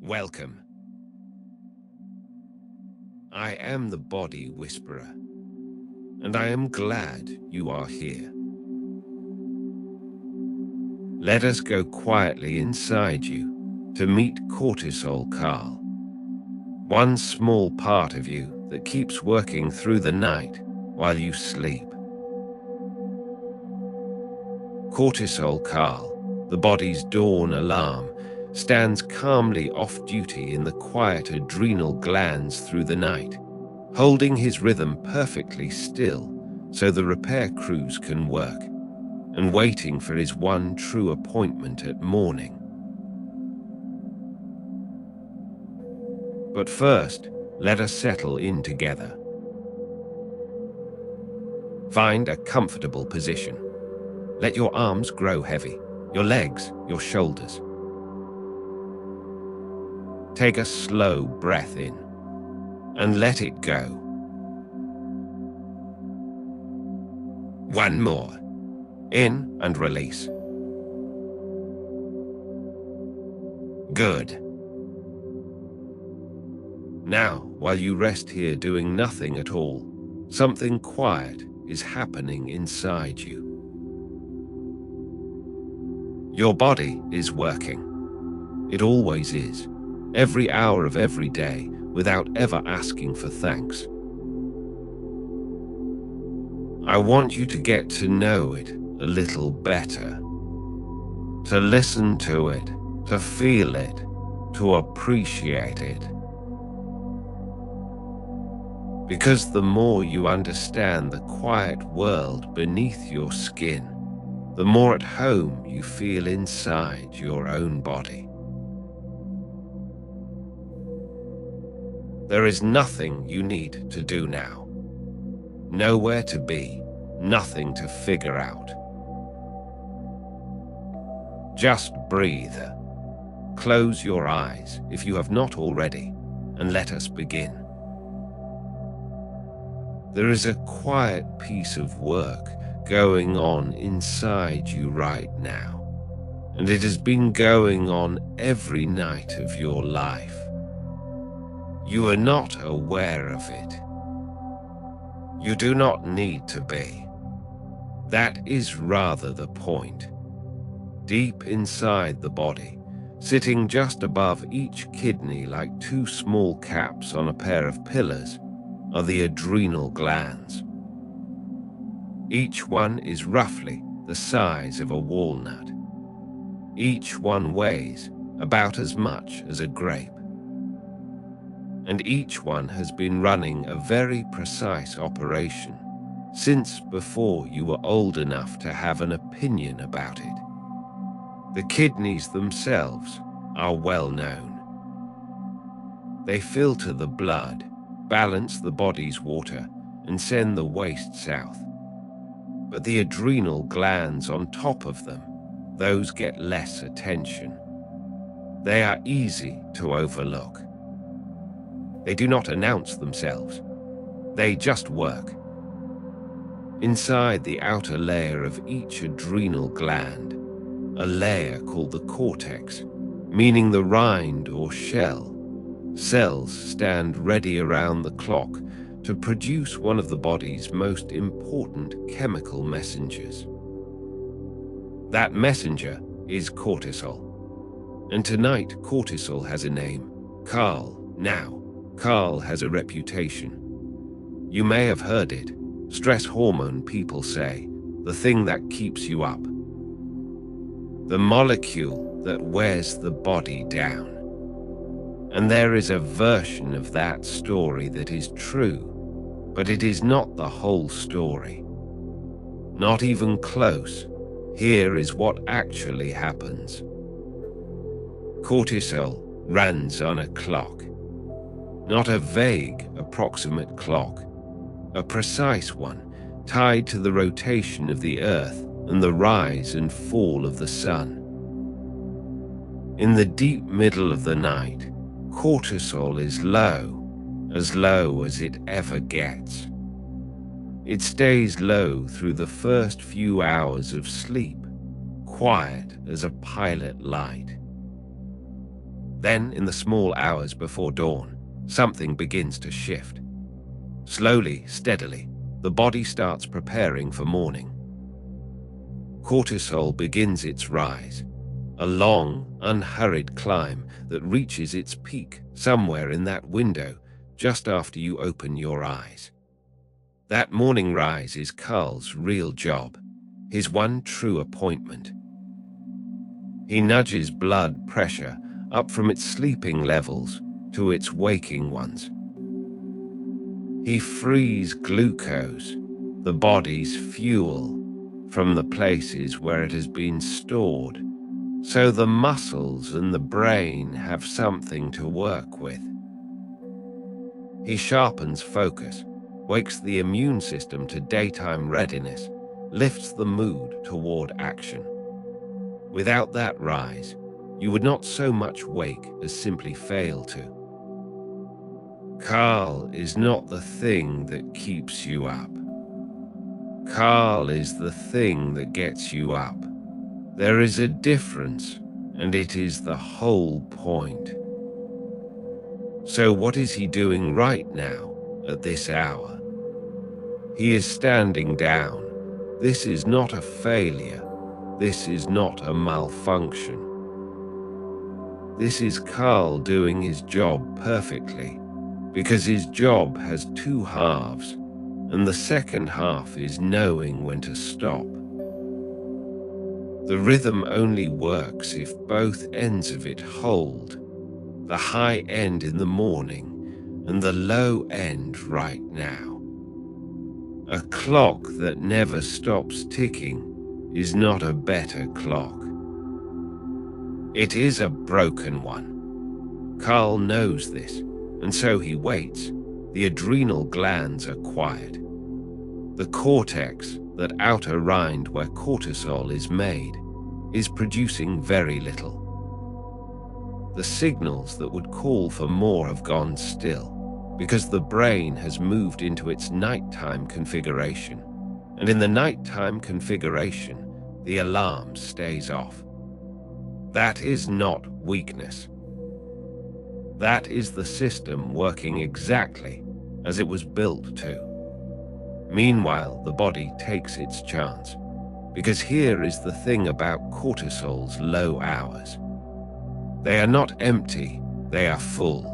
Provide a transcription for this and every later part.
Welcome. I am the Body Whisperer, and I am glad you are here. Let us go quietly inside you to meet Cortisol Carl, one small part of you that keeps working through the night while you sleep. Cortisol Carl, the body's dawn alarm, stands calmly off-duty in the quiet adrenal glands through the night, holding his rhythm perfectly still so the repair crews can work, and waiting for his one true appointment at morning. But first, let us settle in together. Find a comfortable position. Let your arms grow heavy, your legs, your shoulders. Take a slow breath in and let it go. One more. In and release. Good. Now, while you rest here doing nothing at all, something quiet is happening inside you. Your body is working. It always is. Every hour of every day, without ever asking for thanks. I want you to get to know it a little better, to listen to it, to feel it, to appreciate it. Because the more you understand the quiet world beneath your skin, the more at home you feel inside your own body. There is nothing you need to do now. Nowhere to be, nothing to figure out. Just breathe. Close your eyes if you have not already, and let us begin. There is a quiet piece of work going on inside you right now, and it has been going on every night of your life. You are not aware of it. You do not need to be. That is rather the point. Deep inside the body, sitting just above each kidney like two small caps on a pair of pillars, are the adrenal glands. Each one is roughly the size of a walnut. Each one weighs about as much as a grape. And each one has been running a very precise operation since before you were old enough to have an opinion about it. The kidneys themselves are well known. They filter the blood, balance the body's water, and send the waste south. But the adrenal glands on top of them, those get less attention. They are easy to overlook. They do not announce themselves. They just work. Inside the outer layer of each adrenal gland, a layer called the cortex, meaning the rind or shell, cells stand ready around the clock to produce one of the body's most important chemical messengers. That messenger is cortisol. And tonight, cortisol has a name, Carl. Now, Carl has a reputation. You may have heard it. Stress hormone, people say, the thing that keeps you up. The molecule that wears the body down. And there is a version of that story that is true, but it is not the whole story. Not even close. Here is what actually happens. Cortisol runs on a clock. Not a vague, approximate clock, a precise one tied to the rotation of the Earth and the rise and fall of the sun. In the deep middle of the night, cortisol is low as it ever gets. It stays low through the first few hours of sleep, quiet as a pilot light. Then, in the small hours before dawn, something begins to shift. Slowly, steadily, the body starts preparing for morning. Cortisol begins its rise, a long, unhurried climb that reaches its peak somewhere in that window just after you open your eyes. That morning rise is Carl's real job, his one true appointment. He nudges blood pressure up from its sleeping levels to its waking ones. He frees glucose, the body's fuel, from the places where it has been stored, so the muscles and the brain have something to work with. He sharpens focus, wakes the immune system to daytime readiness, lifts the mood toward action. Without that rise, you would not so much wake as simply fail to. Carl is not the thing that keeps you up. Carl is the thing that gets you up. There is a difference, and it is the whole point. So what is he doing right now, at this hour? He is standing down. This is not a failure. This is not a malfunction. This is Carl doing his job perfectly, because his job has two halves, and the second half is knowing when to stop. The rhythm only works if both ends of it hold, the high end in the morning and the low end right now. A clock that never stops ticking is not a better clock. It is a broken one. Carl knows this, and so he waits. The adrenal glands are quiet. The cortex, that outer rind where cortisol is made, is producing very little. The signals that would call for more have gone still, because the brain has moved into its nighttime configuration, and in the nighttime configuration, the alarm stays off. That is not weakness. That is the system working exactly as it was built to. Meanwhile, the body takes its chance, because here is the thing about cortisol's low hours. They are not empty, they are full.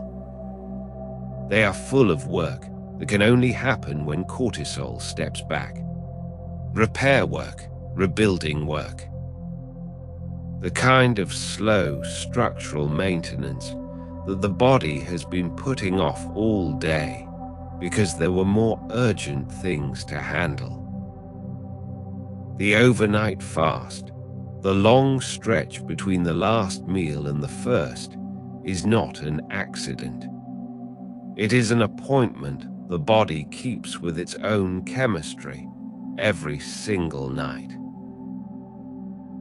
They are full of work that can only happen when cortisol steps back. Repair work, rebuilding work. The kind of slow structural maintenance that the body has been putting off all day because there were more urgent things to handle. The overnight fast, the long stretch between the last meal and the first, is not an accident. It is an appointment the body keeps with its own chemistry every single night.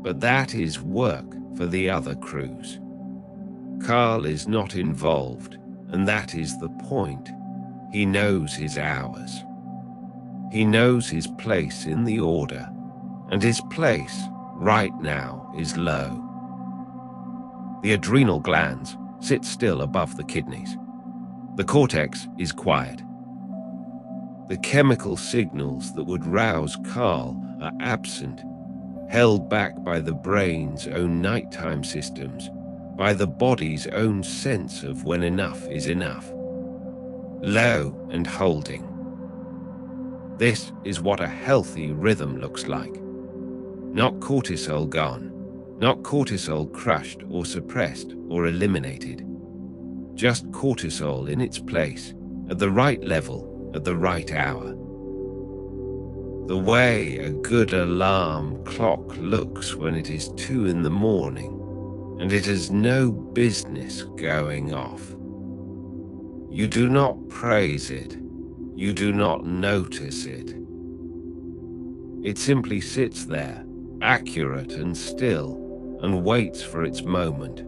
But that is work for the other crews. Carl is not involved, and that is the point. He knows his hours. He knows his place in the order, and his place right now is low. The adrenal glands sit still above the kidneys. The cortex is quiet. The chemical signals that would rouse Carl are absent, held back by the brain's own nighttime systems, by the body's own sense of when enough is enough. Low and holding. This is what a healthy rhythm looks like. Not cortisol gone, not cortisol crushed or suppressed or eliminated. Just cortisol in its place, at the right level, at the right hour. The way a good alarm clock looks when it is 2 in the morning and it has no business going off. You do not praise it. You do not notice it. It simply sits there, accurate and still, and waits for its moment.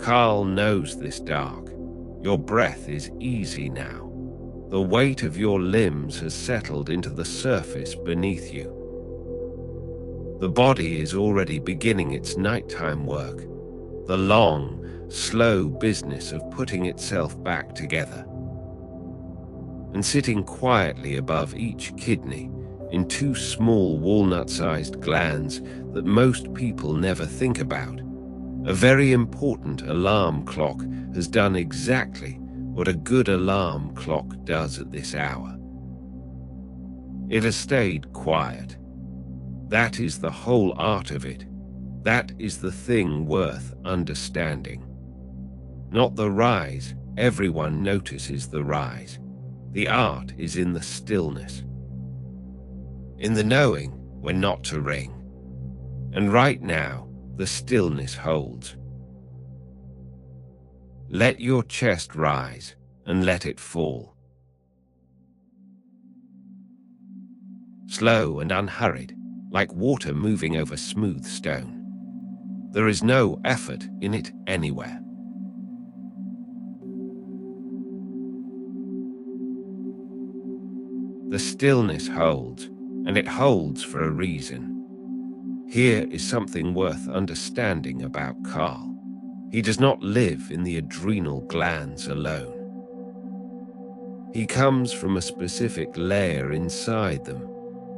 Carl knows this dark. Your breath is easy now. The weight of your limbs has settled into the surface beneath you. The body is already beginning its nighttime work, the long, slow business of putting itself back together. And sitting quietly above each kidney in two small walnut-sized glands that most people never think about, a very important alarm clock has done exactly what a good alarm clock does at this hour. It has stayed quiet. That is the whole art of it. That is the thing worth understanding. Not the rise. Everyone notices the rise. The art is in the stillness, in the knowing when not to ring. And right now, the stillness holds. Let your chest rise and let it fall. Slow and unhurried, like water moving over smooth stone. There is no effort in it anywhere. The stillness holds, and it holds for a reason. Here is something worth understanding about Carl. He does not live in the adrenal glands alone. He comes from a specific layer inside them,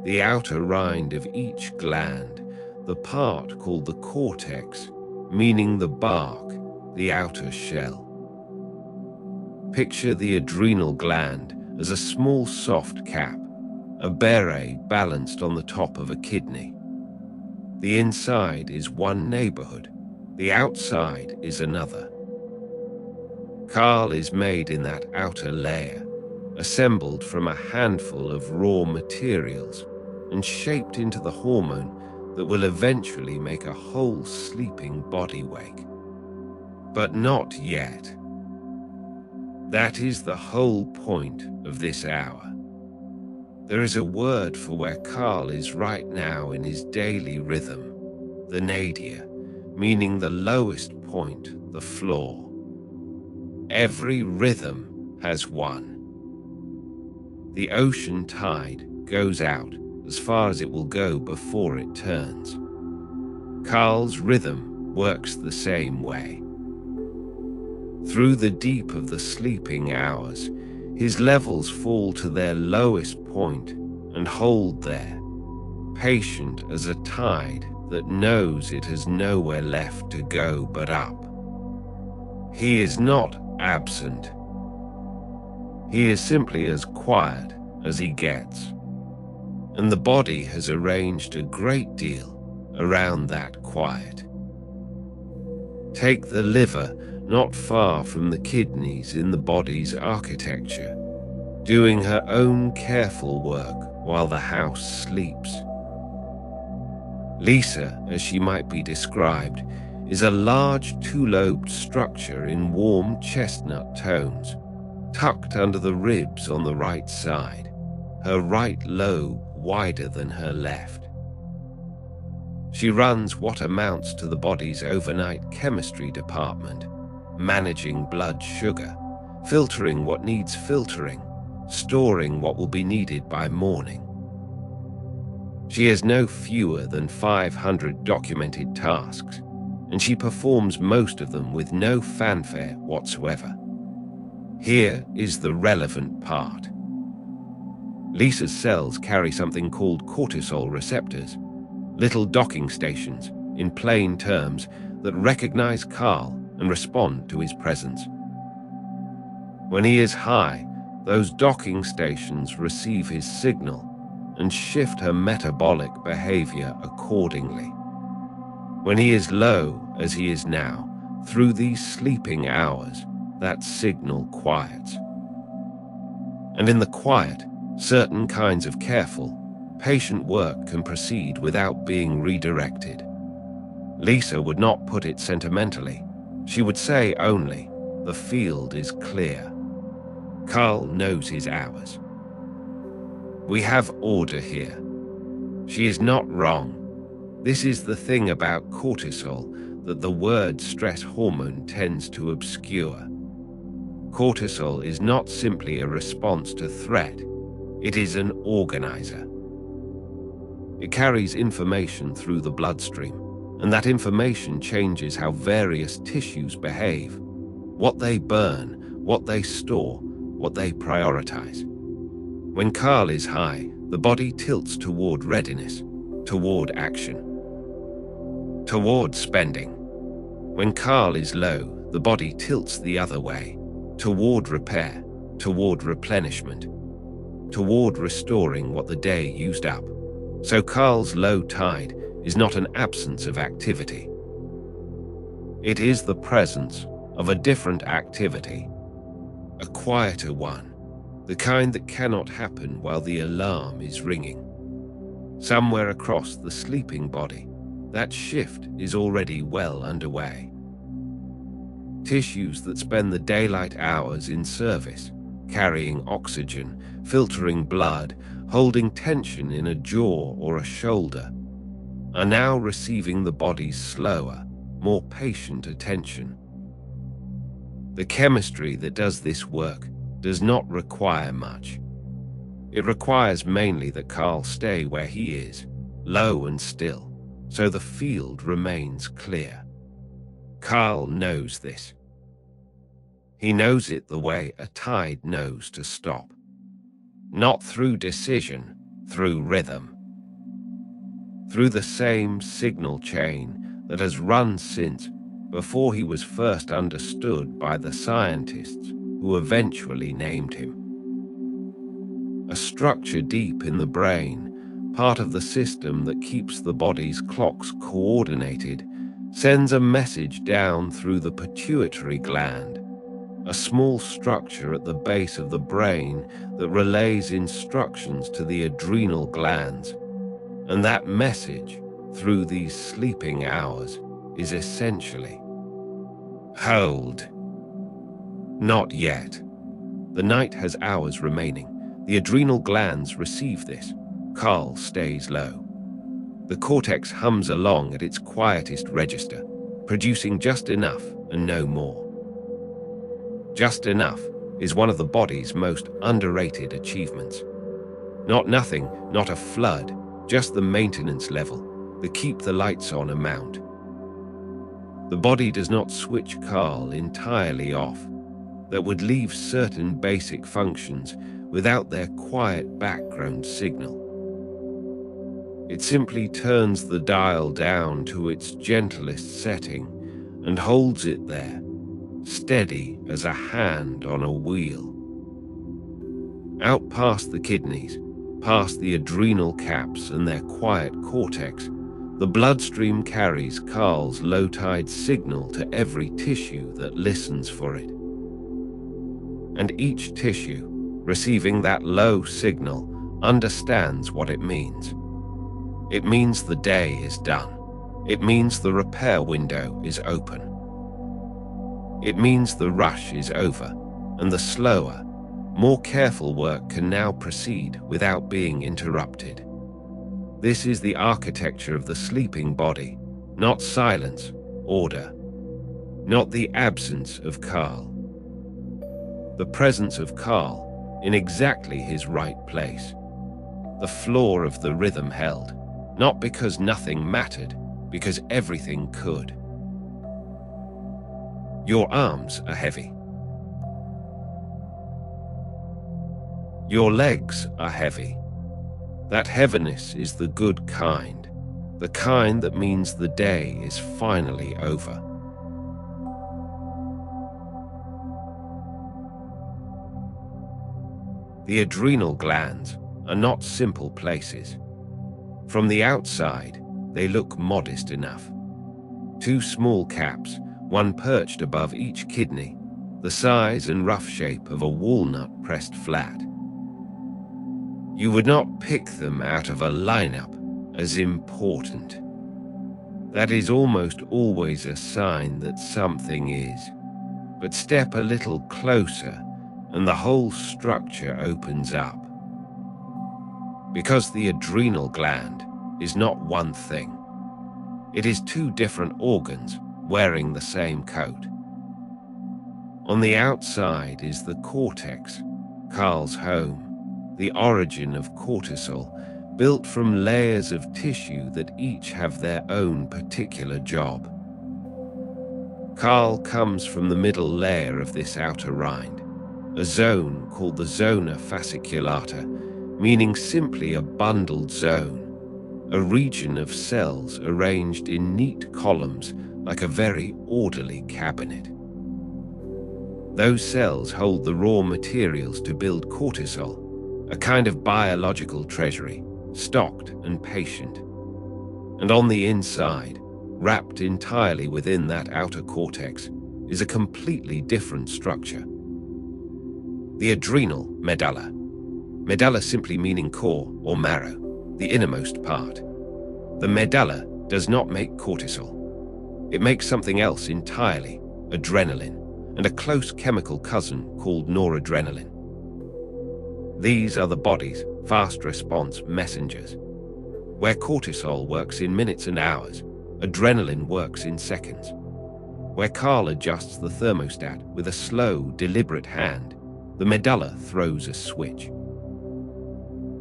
the outer rind of each gland, the part called the cortex, meaning the bark, the outer shell. Picture the adrenal gland as a small soft cap, a beret balanced on the top of a kidney. The inside is one neighborhood, the outside is another. Carl is made in that outer layer, assembled from a handful of raw materials and shaped into the hormone that will eventually make a whole sleeping body wake. But not yet. That is the whole point of this hour. There is a word for where Carl is right now in his daily rhythm, the nadir, meaning the lowest point, the floor. Every rhythm has one. The ocean tide goes out as far as it will go before it turns. Carl's rhythm works the same way. Through the deep of the sleeping hours, his levels fall to their lowest point and hold there, patient as a tide that knows it has nowhere left to go but up. He is not absent. He is simply as quiet as he gets. And the body has arranged a great deal around that quiet. Take the liver not far from the kidneys in the body's architecture, doing her own careful work while the house sleeps. Lisa, as she might be described, is a large two-lobed structure in warm chestnut tones, tucked under the ribs on the right side, her right lobe wider than her left. She runs what amounts to the body's overnight chemistry department, managing blood sugar, filtering what needs filtering, storing what will be needed by morning. She has no fewer than 500 documented tasks, and she performs most of them with no fanfare whatsoever. Here is the relevant part. Lisa's cells carry something called cortisol receptors, little docking stations, in plain terms, that recognize Carl and respond to his presence. When he is high, those docking stations receive his signal and shift her metabolic behavior accordingly. When he is low, as he is now, through these sleeping hours, that signal quiets. And in the quiet, certain kinds of careful, patient work can proceed without being redirected. Lisa would not put it sentimentally. She would say only, the field is clear. Carl knows his hours. We have order here. She is not wrong. This is the thing about cortisol that the word stress hormone tends to obscure. Cortisol is not simply a response to threat. It is an organizer. It carries information through the bloodstream and that information changes how various tissues behave, what they burn, what they store, what they prioritize. When Carl is high, the body tilts toward readiness, toward action, toward spending. When Carl is low, the body tilts the other way, toward repair, toward replenishment, toward restoring what the day used up. So Carl's low tide is not an absence of activity. It is the presence of a different activity, a quieter one, the kind that cannot happen while the alarm is ringing. Somewhere across the sleeping body, that shift is already well underway. Tissues that spend the daylight hours in service, carrying oxygen, filtering blood, holding tension in a jaw or a shoulder, are now receiving the body's slower, more patient attention. The chemistry that does this work does not require much. It requires mainly that Carl stay where he is, low and still, so the field remains clear. Carl knows this. He knows it the way a tide knows to stop. Not through decision, through rhythm. Through the same signal chain that has run since before he was first understood by the scientists who eventually named him. A structure deep in the brain, part of the system that keeps the body's clocks coordinated, sends a message down through the pituitary gland, a small structure at the base of the brain that relays instructions to the adrenal glands. And that message, through these sleeping hours, is essentially, hold. Not yet. The night has hours remaining. The adrenal glands receive this. Carl stays low. The cortex hums along at its quietest register, producing just enough and no more. Just enough is one of the body's most underrated achievements. Not nothing, not a flood, just the maintenance level, the keep the lights on amount. The body does not switch Carl entirely off. That would leave certain basic functions without their quiet background signal. It simply turns the dial down to its gentlest setting and holds it there, steady as a hand on a wheel. Out past the kidneys, past the adrenal caps and their quiet cortex, the bloodstream carries Carl's low-tide signal to every tissue that listens for it. And each tissue, receiving that low signal, understands what it means. It means the day is done. It means the repair window is open. It means the rush is over, and the slower, more careful work can now proceed without being interrupted. This is the architecture of the sleeping body, not silence, order, not the absence of Carl. The presence of Carl in exactly his right place. The floor of the rhythm held, not because nothing mattered, because everything could. Your arms are heavy. Your legs are heavy. That heaviness is the good kind, the kind that means the day is finally over. The adrenal glands are not simple places. From the outside, they look modest enough. Two small caps, one perched above each kidney, the size and rough shape of a walnut pressed flat. You would not pick them out of a lineup as important. That is almost always a sign that something is. But step a little closer and the whole structure opens up. Because the adrenal gland is not one thing. It is two different organs wearing the same coat. On the outside is the cortex, Carl's home, the origin of cortisol, built from layers of tissue that each have their own particular job. Carl comes from the middle layer of this outer rind, a zone called the zona fasciculata, meaning simply a bundled zone, a region of cells arranged in neat columns like a very orderly cabinet. Those cells hold the raw materials to build cortisol, a kind of biological treasury, stocked and patient. And on the inside, wrapped entirely within that outer cortex, is a completely different structure. The adrenal medulla. Medulla simply meaning core or marrow, the innermost part. The medulla does not make cortisol. It makes something else entirely, adrenaline, and a close chemical cousin called noradrenaline. These are the body's fast response messengers. Where cortisol works in minutes and hours, adrenaline works in seconds. Where Carl adjusts the thermostat with a slow, deliberate hand, the medulla throws a switch.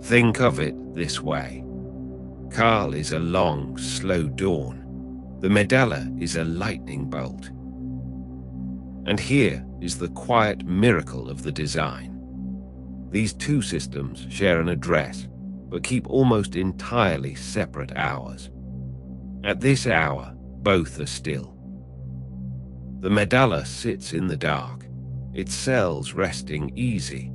Think of it this way. Carl is a long, slow dawn. The medulla is a lightning bolt. And here is the quiet miracle of the design. These two systems share an address, but keep almost entirely separate hours. At this hour, both are still. The medulla sits in the dark, its cells resting easy,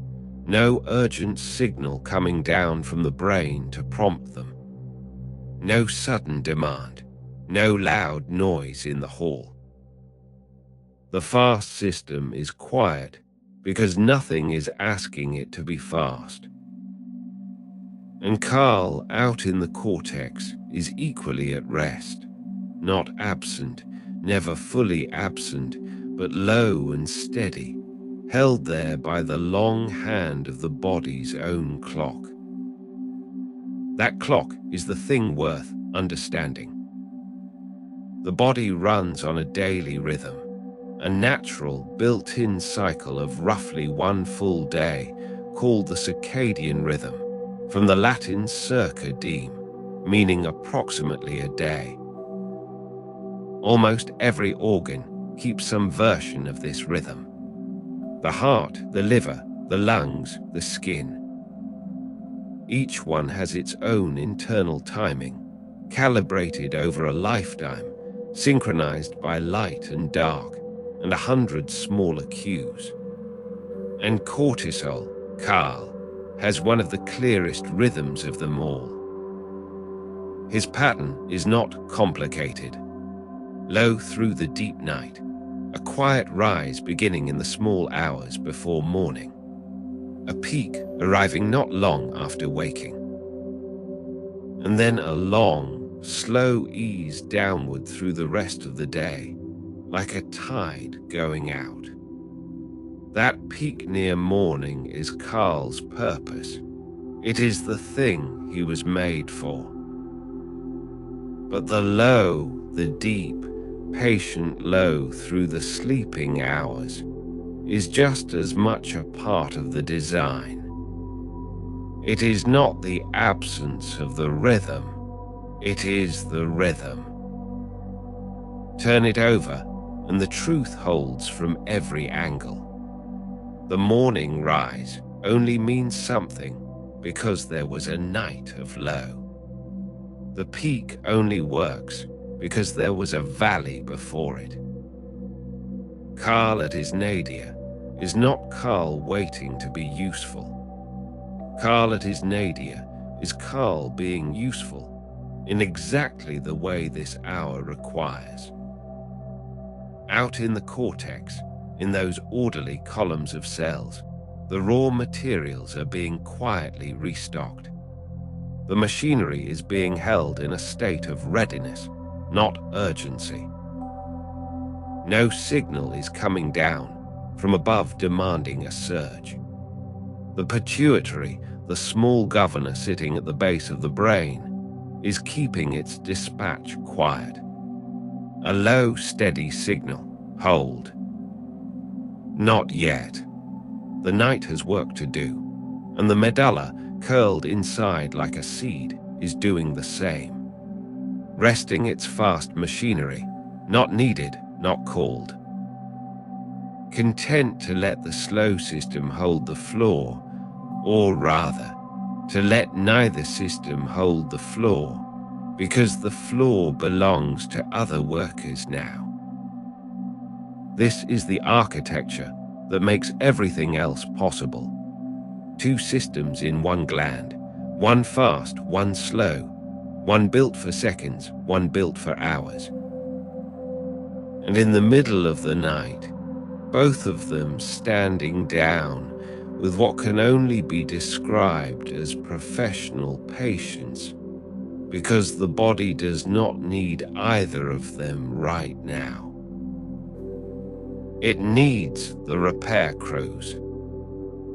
no urgent signal coming down from the brain to prompt them. No sudden demand, no loud noise in the hall. The fast system is quiet because nothing is asking it to be fast. And Carl, out in the cortex, is equally at rest, not absent, never fully absent, but low and steady, held there by the long hand of the body's own clock. That clock is the thing worth understanding. The body runs on a daily rhythm, a natural, built-in cycle of roughly one full day, called the circadian rhythm, from the Latin circa diem, meaning approximately a day. Almost every organ keeps some version of this rhythm. The heart, the liver, the lungs, the skin. Each one has its own internal timing, calibrated over a lifetime, synchronized by light and dark, and 100 smaller cues. And Cortisol Carl has one of the clearest rhythms of them all. His pattern is not complicated. Low through the deep night, a quiet rise beginning in the small hours before morning, a peak arriving not long after waking, and then a long, slow ease downward through the rest of the day, like a tide going out. That peak near morning is Carl's purpose. It is the thing he was made for. But the low, the deep, patient low through the sleeping hours is just as much a part of the design. It is not the absence of the rhythm, it is the rhythm. Turn it over, and the truth holds from every angle. The morning rise only means something because there was a night of low. The peak only works because there was a valley before it. Carl at his nadir is not Carl waiting to be useful. Carl at his nadir is Carl being useful in exactly the way this hour requires. Out in the cortex, in those orderly columns of cells, the raw materials are being quietly restocked. The machinery is being held in a state of readiness, not urgency. No signal is coming down from above demanding a surge. The pituitary, the small governor sitting at the base of the brain, is keeping its dispatch quiet. A low, steady signal. Hold. Not yet. The night has work to do, and the medulla curled inside like a seed, is doing the same, resting its fast machinery, not needed, not called. Content to let the slow system hold the floor, or rather, to let neither system hold the floor, because the floor belongs to other workers now. This is the architecture that makes everything else possible. Two systems in one gland, one fast, one slow, one built for seconds, one built for hours. And in the middle of the night, both of them standing down with what can only be described as professional patience, because the body does not need either of them right now. It needs the repair crews.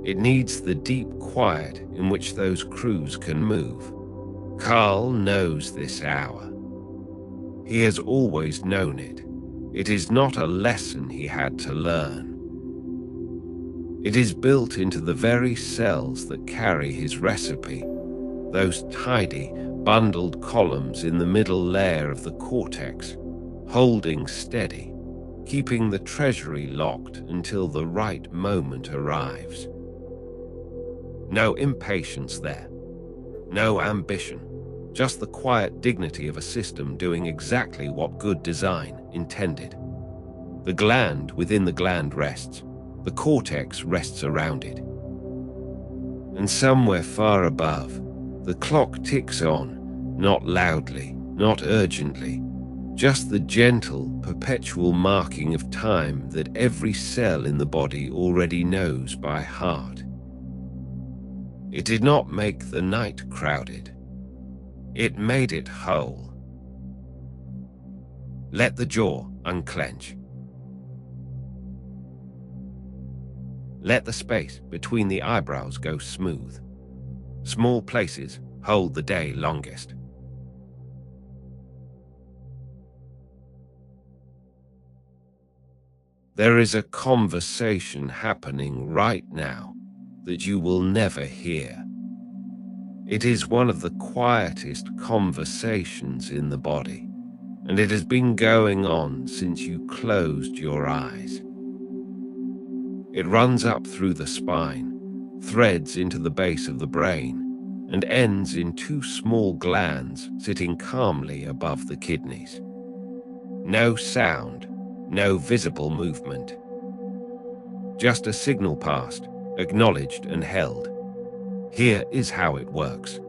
It needs the deep quiet in which those crews can move. Carl knows this hour. He has always known it. It is not a lesson he had to learn. It is built into the very cells that carry his recipe, those tidy, bundled columns in the middle layer of the cortex, holding steady, keeping the treasury locked until the right moment arrives. No impatience there, no ambition, just the quiet dignity of a system doing exactly what good design intended. The gland within the gland rests, the cortex rests around it. And somewhere far above, the clock ticks on, not loudly, not urgently, just the gentle, perpetual marking of time that every cell in the body already knows by heart. It did not make the night crowded. It made it whole. Let the jaw unclench. Let the space between the eyebrows go smooth. Small places hold the day longest. There is a conversation happening right now that you will never hear. It is one of the quietest conversations in the body, and it has been going on since you closed your eyes. It runs up through the spine, threads into the base of the brain, and ends in two small glands sitting calmly above the kidneys. No sound, no visible movement. Just a signal passed, acknowledged and held. Here is how it works.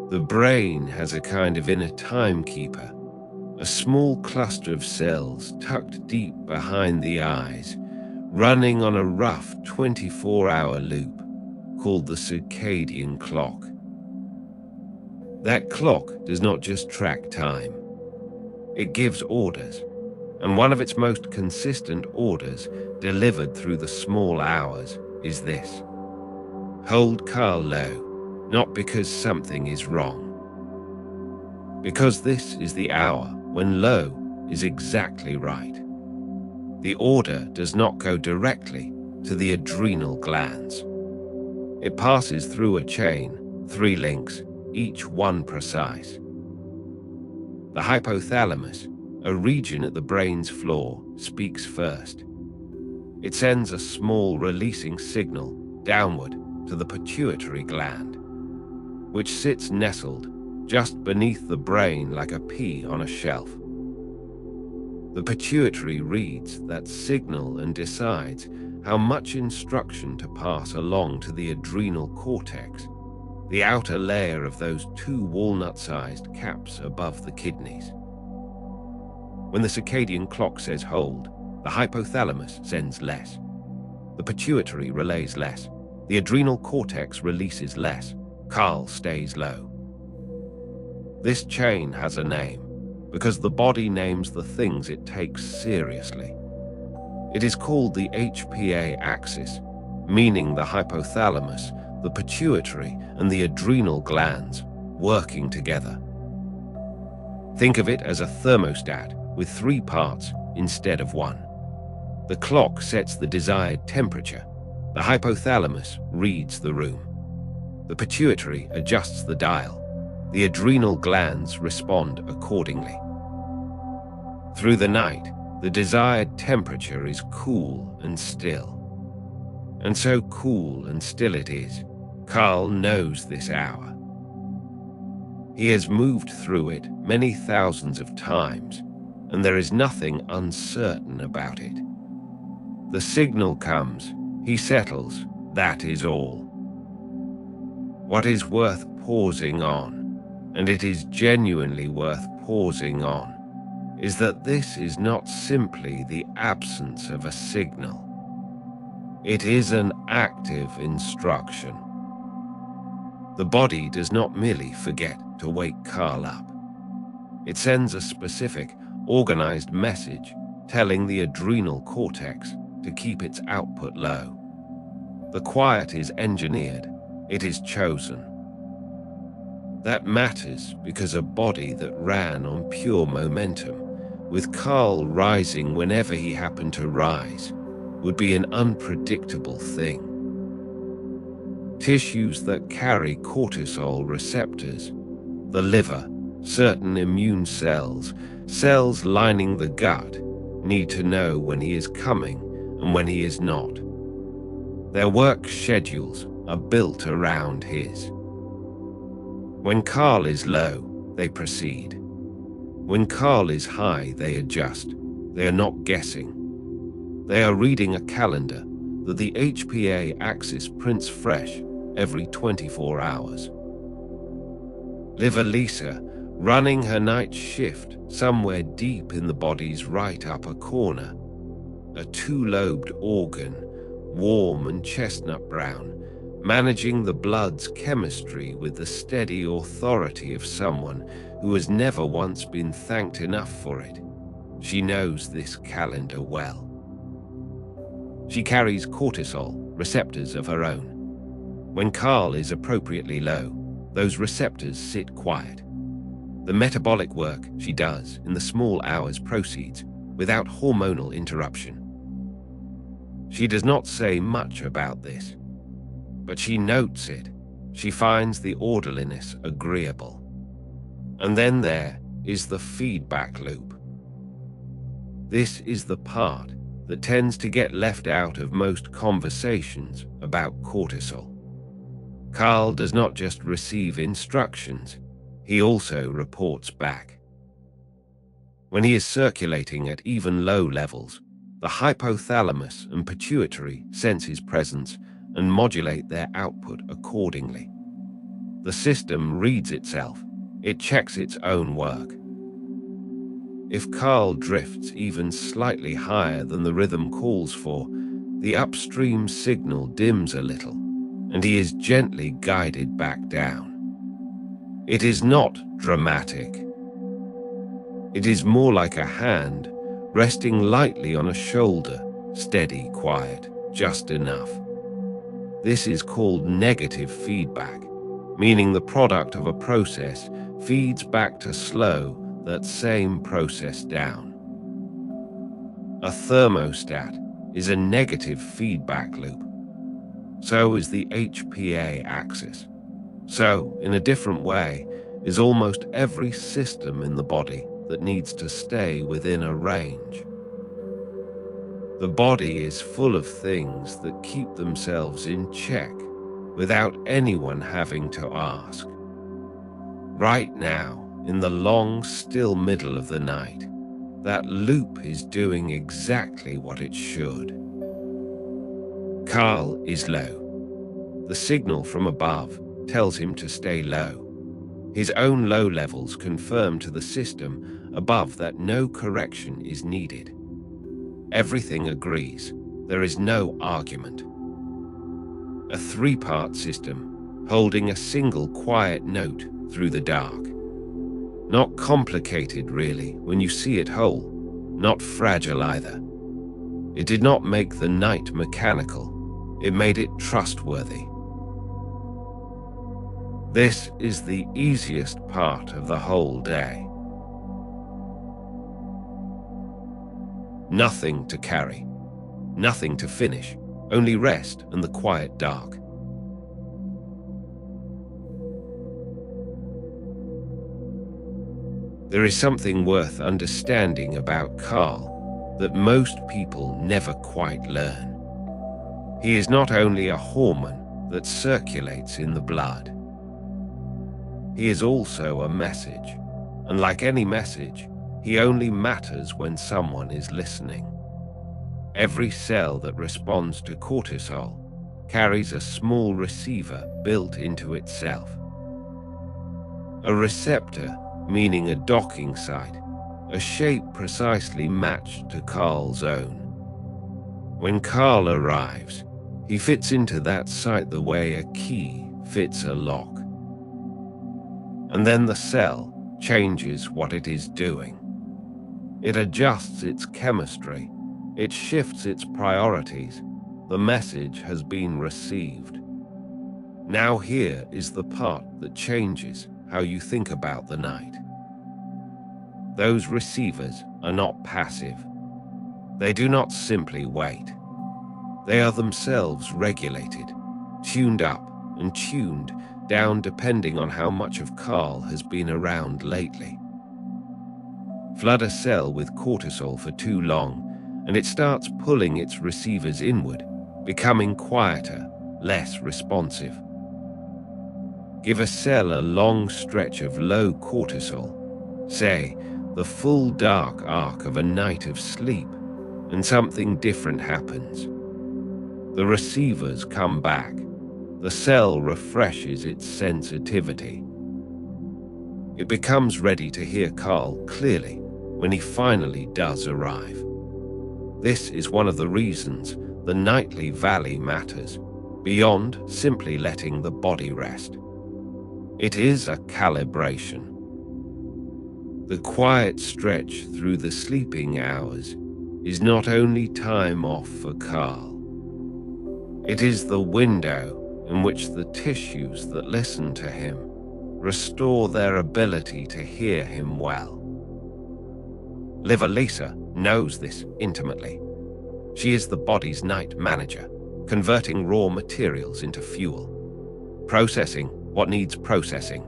The brain has a kind of inner timekeeper, a small cluster of cells tucked deep behind the eyes, running on a rough 24-hour loop called the circadian clock. That clock does not just track time. It gives orders, and one of its most consistent orders, delivered through the small hours, is this: hold Carl low, not because something is wrong, because this is the hour when low is exactly right. The order does not go directly to the adrenal glands. It passes through a chain, 3 links, each one precise. The hypothalamus, a region at the brain's floor, speaks first. It sends a small releasing signal downward to the pituitary gland, which sits nestled just beneath the brain like a pea on a shelf. The pituitary reads that signal and decides how much instruction to pass along to the adrenal cortex, the outer layer of those 2 walnut-sized caps above the kidneys. When the circadian clock says hold, the hypothalamus sends less. The pituitary relays less. The adrenal cortex releases less. Carl stays low. This chain has a name, because the body names the things it takes seriously. It is called the HPA axis, meaning the hypothalamus, the pituitary, and the adrenal glands working together. Think of it as a thermostat with 3 parts instead of 1. The clock sets the desired temperature. The hypothalamus reads the room. The pituitary adjusts the dial. The adrenal glands respond accordingly. Through the night, the desired temperature is cool and still. And so cool and still it is, Carl knows this hour. He has moved through it many thousands of times, and there is nothing uncertain about it. The signal comes, he settles, that is all. What is worth pausing on, and it is genuinely worth pausing on, is that this is not simply the absence of a signal. It is an active instruction. The body does not merely forget to wake Carl up. It sends a specific, organized message telling the adrenal cortex to keep its output low. The quiet is engineered, it is chosen. That matters because a body that ran on pure momentum, with Carl rising whenever he happened to rise, would be an unpredictable thing. Tissues that carry cortisol receptors, the liver, certain immune cells, cells lining the gut, need to know when he is coming and when he is not. Their work schedules are built around his. When Carl is low, they proceed. When Carl is high, they adjust. They are not guessing. They are reading a calendar that the HPA axis prints fresh every 24 hours. Liver Lisa, running her night shift somewhere deep in the body's right upper corner, a two-lobed organ, warm and chestnut brown, managing the blood's chemistry with the steady authority of someone who has never once been thanked enough for it. She knows this calendar well. She carries cortisol receptors of her own. When Carl is appropriately low, those receptors sit quiet. The metabolic work she does in the small hours proceeds without hormonal interruption. She does not say much about this, but she notes it. She finds the orderliness agreeable. And then there is the feedback loop. This is the part that tends to get left out of most conversations about cortisol. Carl does not just receive instructions, he also reports back. When he is circulating at even low levels, the hypothalamus and pituitary sense his presence and modulate their output accordingly. The system reads itself, it checks its own work. If Carl drifts even slightly higher than the rhythm calls for, the upstream signal dims a little, and he is gently guided back down. It is not dramatic. It is more like a hand resting lightly on a shoulder, steady, quiet, just enough. This is called negative feedback, meaning the product of a process feeds back to slow that same process down. A thermostat is a negative feedback loop. So is the HPA axis. So, in a different way, is almost every system in the body that needs to stay within a range. The body is full of things that keep themselves in check without anyone having to ask. Right now, in the long, still middle of the night, that loop is doing exactly what it should. Carl is low. The signal from above tells him to stay low. His own low levels confirm to the system above that no correction is needed. Everything agrees. There is no argument. A three-part system holding a single quiet note through the dark. Not complicated, really, when you see it whole. Not fragile either. It did not make the night mechanical. It made it trustworthy. This is the easiest part of the whole day. Nothing to carry. Nothing to finish. Only rest and the quiet dark. There is something worth understanding about Carl that most people never quite learn. He is not only a hormone that circulates in the blood. He is also a message, and like any message, he only matters when someone is listening. Every cell that responds to cortisol carries a small receiver built into itself. A receptor, meaning a docking site, a shape precisely matched to Carl's own. When Carl arrives, he fits into that site the way a key fits a lock. And then the cell changes what it is doing. It adjusts its chemistry, it shifts its priorities. The message has been received. Now here is the part that changes how you think about the night. Those receivers are not passive. They do not simply wait. They are themselves regulated, tuned up and tuned down depending on how much of Carl has been around lately. Flood a cell with cortisol for too long, and it starts pulling its receivers inward, becoming quieter, less responsive. Give a cell a long stretch of low cortisol, say, the full dark arc of a night of sleep, and something different happens. The receivers come back. The cell refreshes its sensitivity. It becomes ready to hear Carl clearly when he finally does arrive. This is one of the reasons the nightly valley matters, beyond simply letting the body rest. It is a calibration. The quiet stretch through the sleeping hours is not only time off for Carl. It is the window in which the tissues that listen to him restore their ability to hear him well. Liver Lisa knows this intimately. She is the body's night manager, converting raw materials into fuel, processing what needs processing,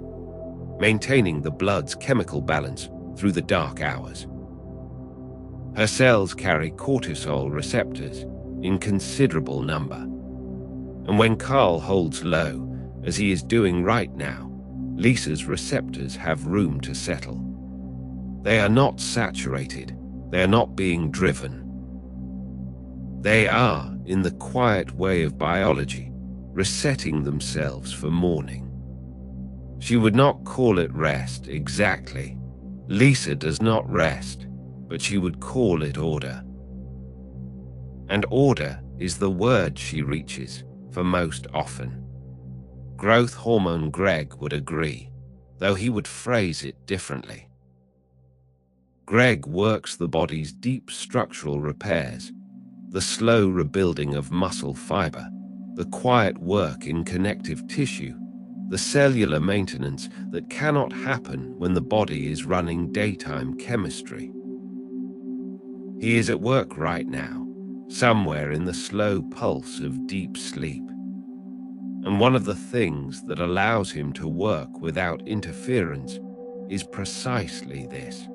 maintaining the blood's chemical balance through the dark hours. Her cells carry cortisol receptors in considerable number. And when Carl holds low, as he is doing right now, Lisa's receptors have room to settle. They are not saturated. They are not being driven. They are, in the quiet way of biology, resetting themselves for morning. She would not call it rest exactly. Lisa does not rest, but she would call it order. And order is the word she reaches for most often. Growth hormone Greg would agree, though he would phrase it differently. Greg works the body's deep structural repairs, the slow rebuilding of muscle fiber, the quiet work in connective tissue, the cellular maintenance that cannot happen when the body is running daytime chemistry. He is at work right now, somewhere in the slow pulse of deep sleep. And one of the things that allows him to work without interference is precisely this.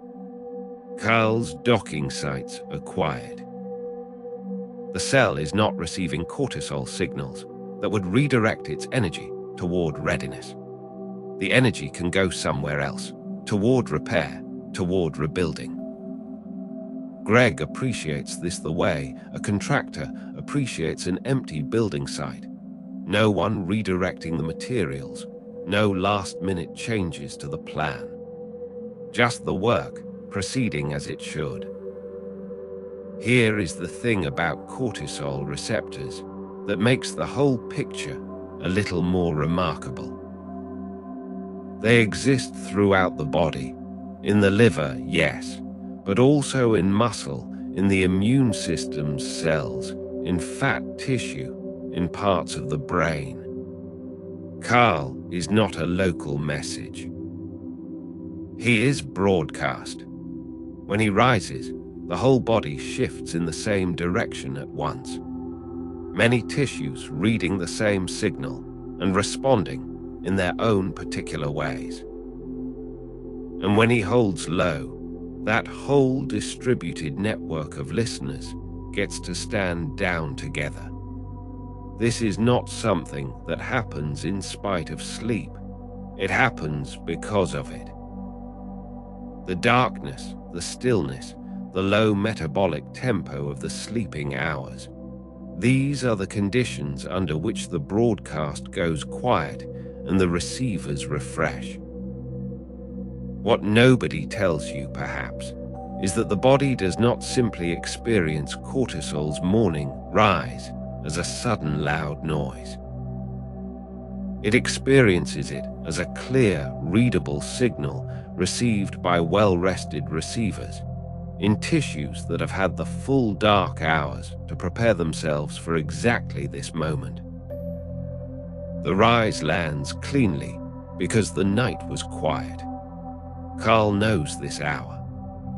Carl's docking sites are quiet. The cell is not receiving cortisol signals that would redirect its energy toward readiness. The energy can go somewhere else, toward repair, toward rebuilding. Greg appreciates this the way a contractor appreciates an empty building site. No one redirecting the materials, no last-minute changes to the plan. Just the work proceeding as it should. Here is the thing about cortisol receptors that makes the whole picture a little more remarkable. They exist throughout the body, in the liver, yes, but also in muscle, in the immune system's cells, in fat tissue, in parts of the brain. Carl is not a local message. He is broadcast. When he rises, the whole body shifts in the same direction at once. Many tissues reading the same signal and responding in their own particular ways. And when he holds low, that whole distributed network of listeners gets to stand down together. This is not something that happens in spite of sleep. It happens because of it. The darkness, the stillness, the low metabolic tempo of the sleeping hours. These are the conditions under which the broadcast goes quiet and the receivers refresh. What nobody tells you, perhaps, is that the body does not simply experience cortisol's morning rise as a sudden loud noise. It experiences it as a clear, readable signal received by well-rested receivers in tissues that have had the full dark hours to prepare themselves for exactly this moment. The rise lands cleanly because the night was quiet. Carl knows this hour.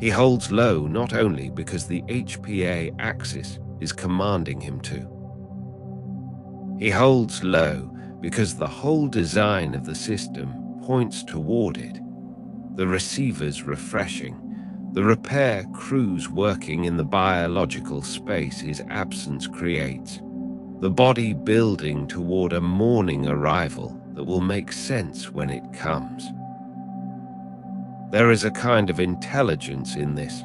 He holds low not only because the HPA axis is commanding him to. He holds low because the whole design of the system points toward it. The receivers refreshing, the repair crews working in the biological space his absence creates, the body building toward a morning arrival that will make sense when it comes. There is a kind of intelligence in this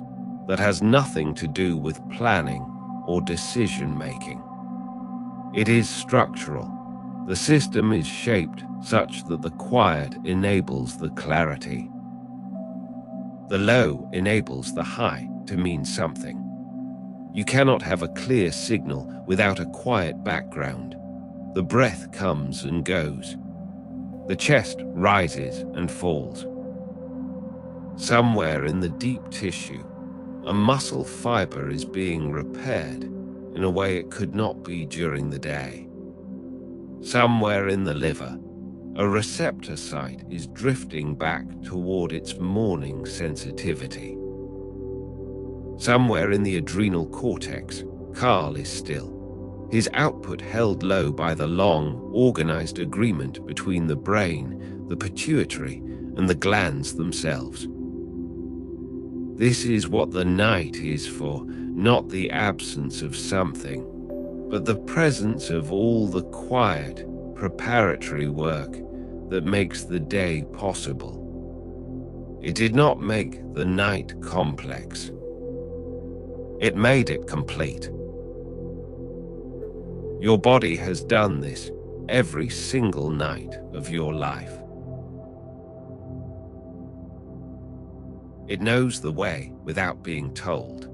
that has nothing to do with planning or decision-making. It is structural. The system is shaped such that the quiet enables the clarity. The low enables the high to mean something. You cannot have a clear signal without a quiet background. The breath comes and goes. The chest rises and falls. Somewhere in the deep tissue, a muscle fiber is being repaired in a way it could not be during the day. Somewhere in the liver, a receptor site is drifting back toward its morning sensitivity. Somewhere in the adrenal cortex, Carl is still, his output held low by the long, organized agreement between the brain, the pituitary, and the glands themselves. This is what the night is for, not the absence of something, but the presence of all the quiet, preparatory work that makes the day possible. It did not make the night complex. It made it complete. Your body has done this every single night of your life. It knows the way without being told.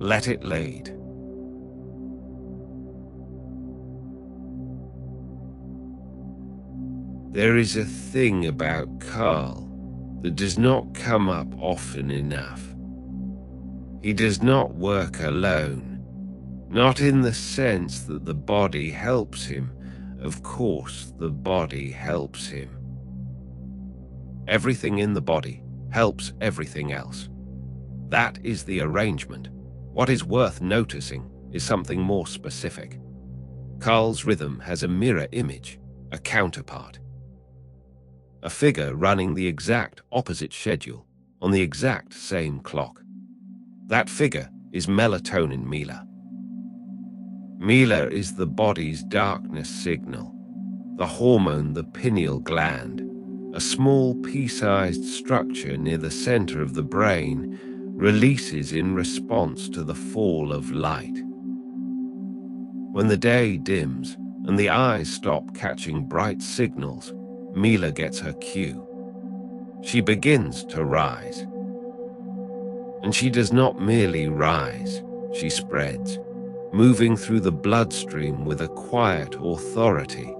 Let it lead. There is a thing about Carl that does not come up often enough. He does not work alone, not in the sense that the body helps him. Of course, the body helps him. Everything in the body helps everything else. That is the arrangement. What is worth noticing is something more specific. Carl's rhythm has a mirror image, a counterpart. A figure running the exact opposite schedule on the exact same clock. That figure is melatonin Mila. Mila is the body's darkness signal, the hormone, the pineal gland, a small pea-sized structure near the center of the brain, releases in response to the fall of light. When the day dims and the eyes stop catching bright signals, Mila gets her cue. She begins to rise. And she does not merely rise, she spreads, moving through the bloodstream with a quiet authority,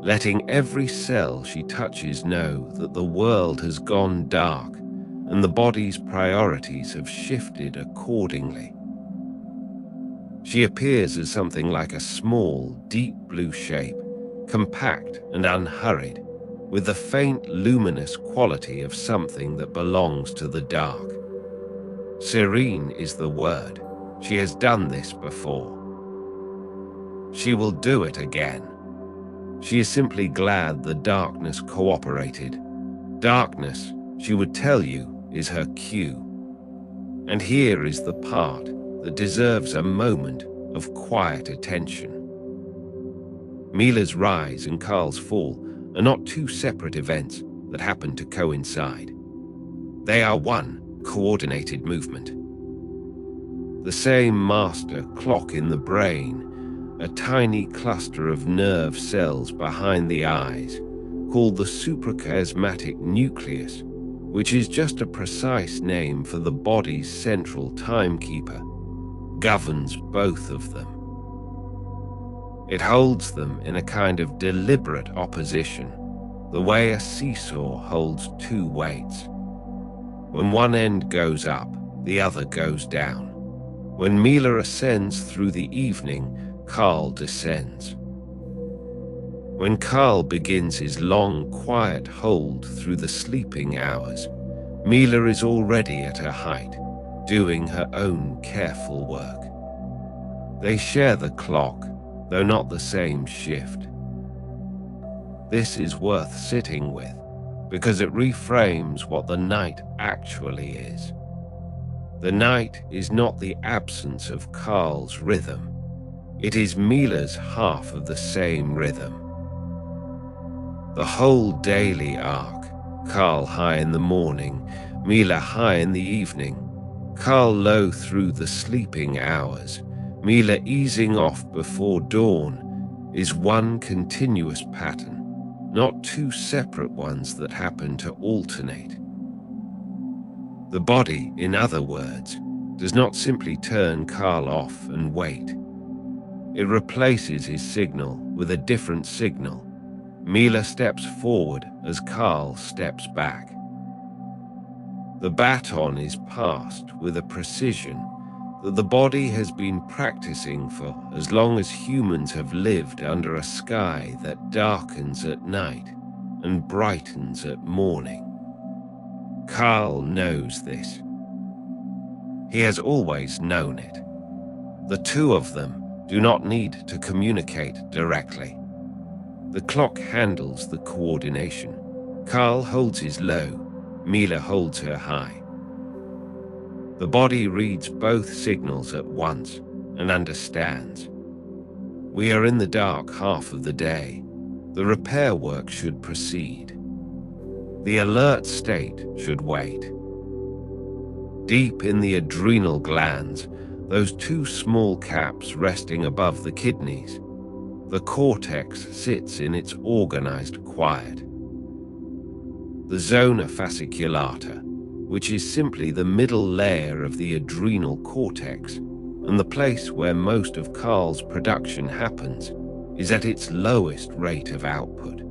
letting every cell she touches know that the world has gone dark and the body's priorities have shifted accordingly. She appears as something like a small, deep blue shape, compact and unhurried, with the faint luminous quality of something that belongs to the dark. Serene is the word. She has done this before. She will do it again. She is simply glad the darkness cooperated. Darkness she would tell you is her cue. And here is the part that deserves a moment of quiet attention. Mila's rise and Carl's fall are not two separate events that happen to coincide. They are one coordinated movement. The same master clock in the brain, a tiny cluster of nerve cells behind the eyes, called the suprachiasmatic nucleus, which is just a precise name for the body's central timekeeper, governs both of them. It holds them in a kind of deliberate opposition, the way a seesaw holds two weights. When one end goes up, the other goes down. When Mila ascends through the evening, Carl descends. When Carl begins his long, quiet hold through the sleeping hours, Mila is already at her height, doing her own careful work. They share the clock, though not the same shift. This is worth sitting with, because it reframes what the night actually is. The night is not the absence of Carl's rhythm. It is Mila's half of the same rhythm. The whole daily arc, Carl high in the morning, Mila high in the evening, Carl low through the sleeping hours, Mila easing off before dawn, is one continuous pattern, not two separate ones that happen to alternate. The body, in other words, does not simply turn Carl off and wait. It replaces his signal with a different signal. Mila steps forward as Carl steps back. The baton is passed with a precision that the body has been practicing for as long as humans have lived under a sky that darkens at night and brightens at morning. Carl knows this. He has always known it. The two of them do not need to communicate directly. The clock handles the coordination. Carl holds his low, Mila holds her high. The body reads both signals at once and understands. We are in the dark half of the day. The repair work should proceed. The alert state should wait. Deep in the adrenal glands, those two small caps resting above the kidneys, the cortex sits in its organized quiet. The zona fasciculata, which is simply the middle layer of the adrenal cortex and the place where most of Carl's production happens, is at its lowest rate of output.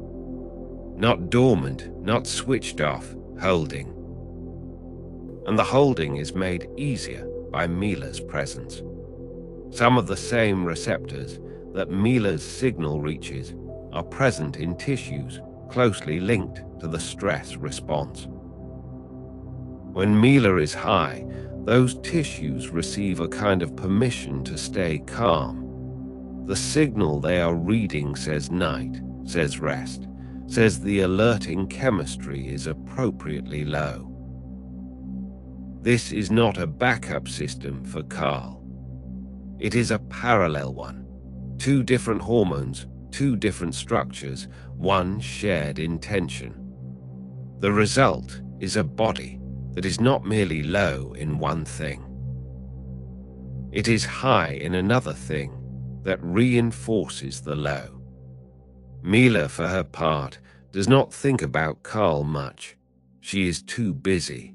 Not dormant, not switched off, holding. And the holding is made easier by Mila's presence. Some of the same receptors that Mila's signal reaches are present in tissues closely linked to the stress response. When Mila is high, those tissues receive a kind of permission to stay calm. The signal they are reading says night, says rest, says the alerting chemistry is appropriately low. This is not a backup system for Carl. It is a parallel one. Two different hormones, two different structures, one shared intention. The result is a body that is not merely low in one thing. It is high in another thing that reinforces the low. Mila, for her part, does not think about Carl much. She is too busy.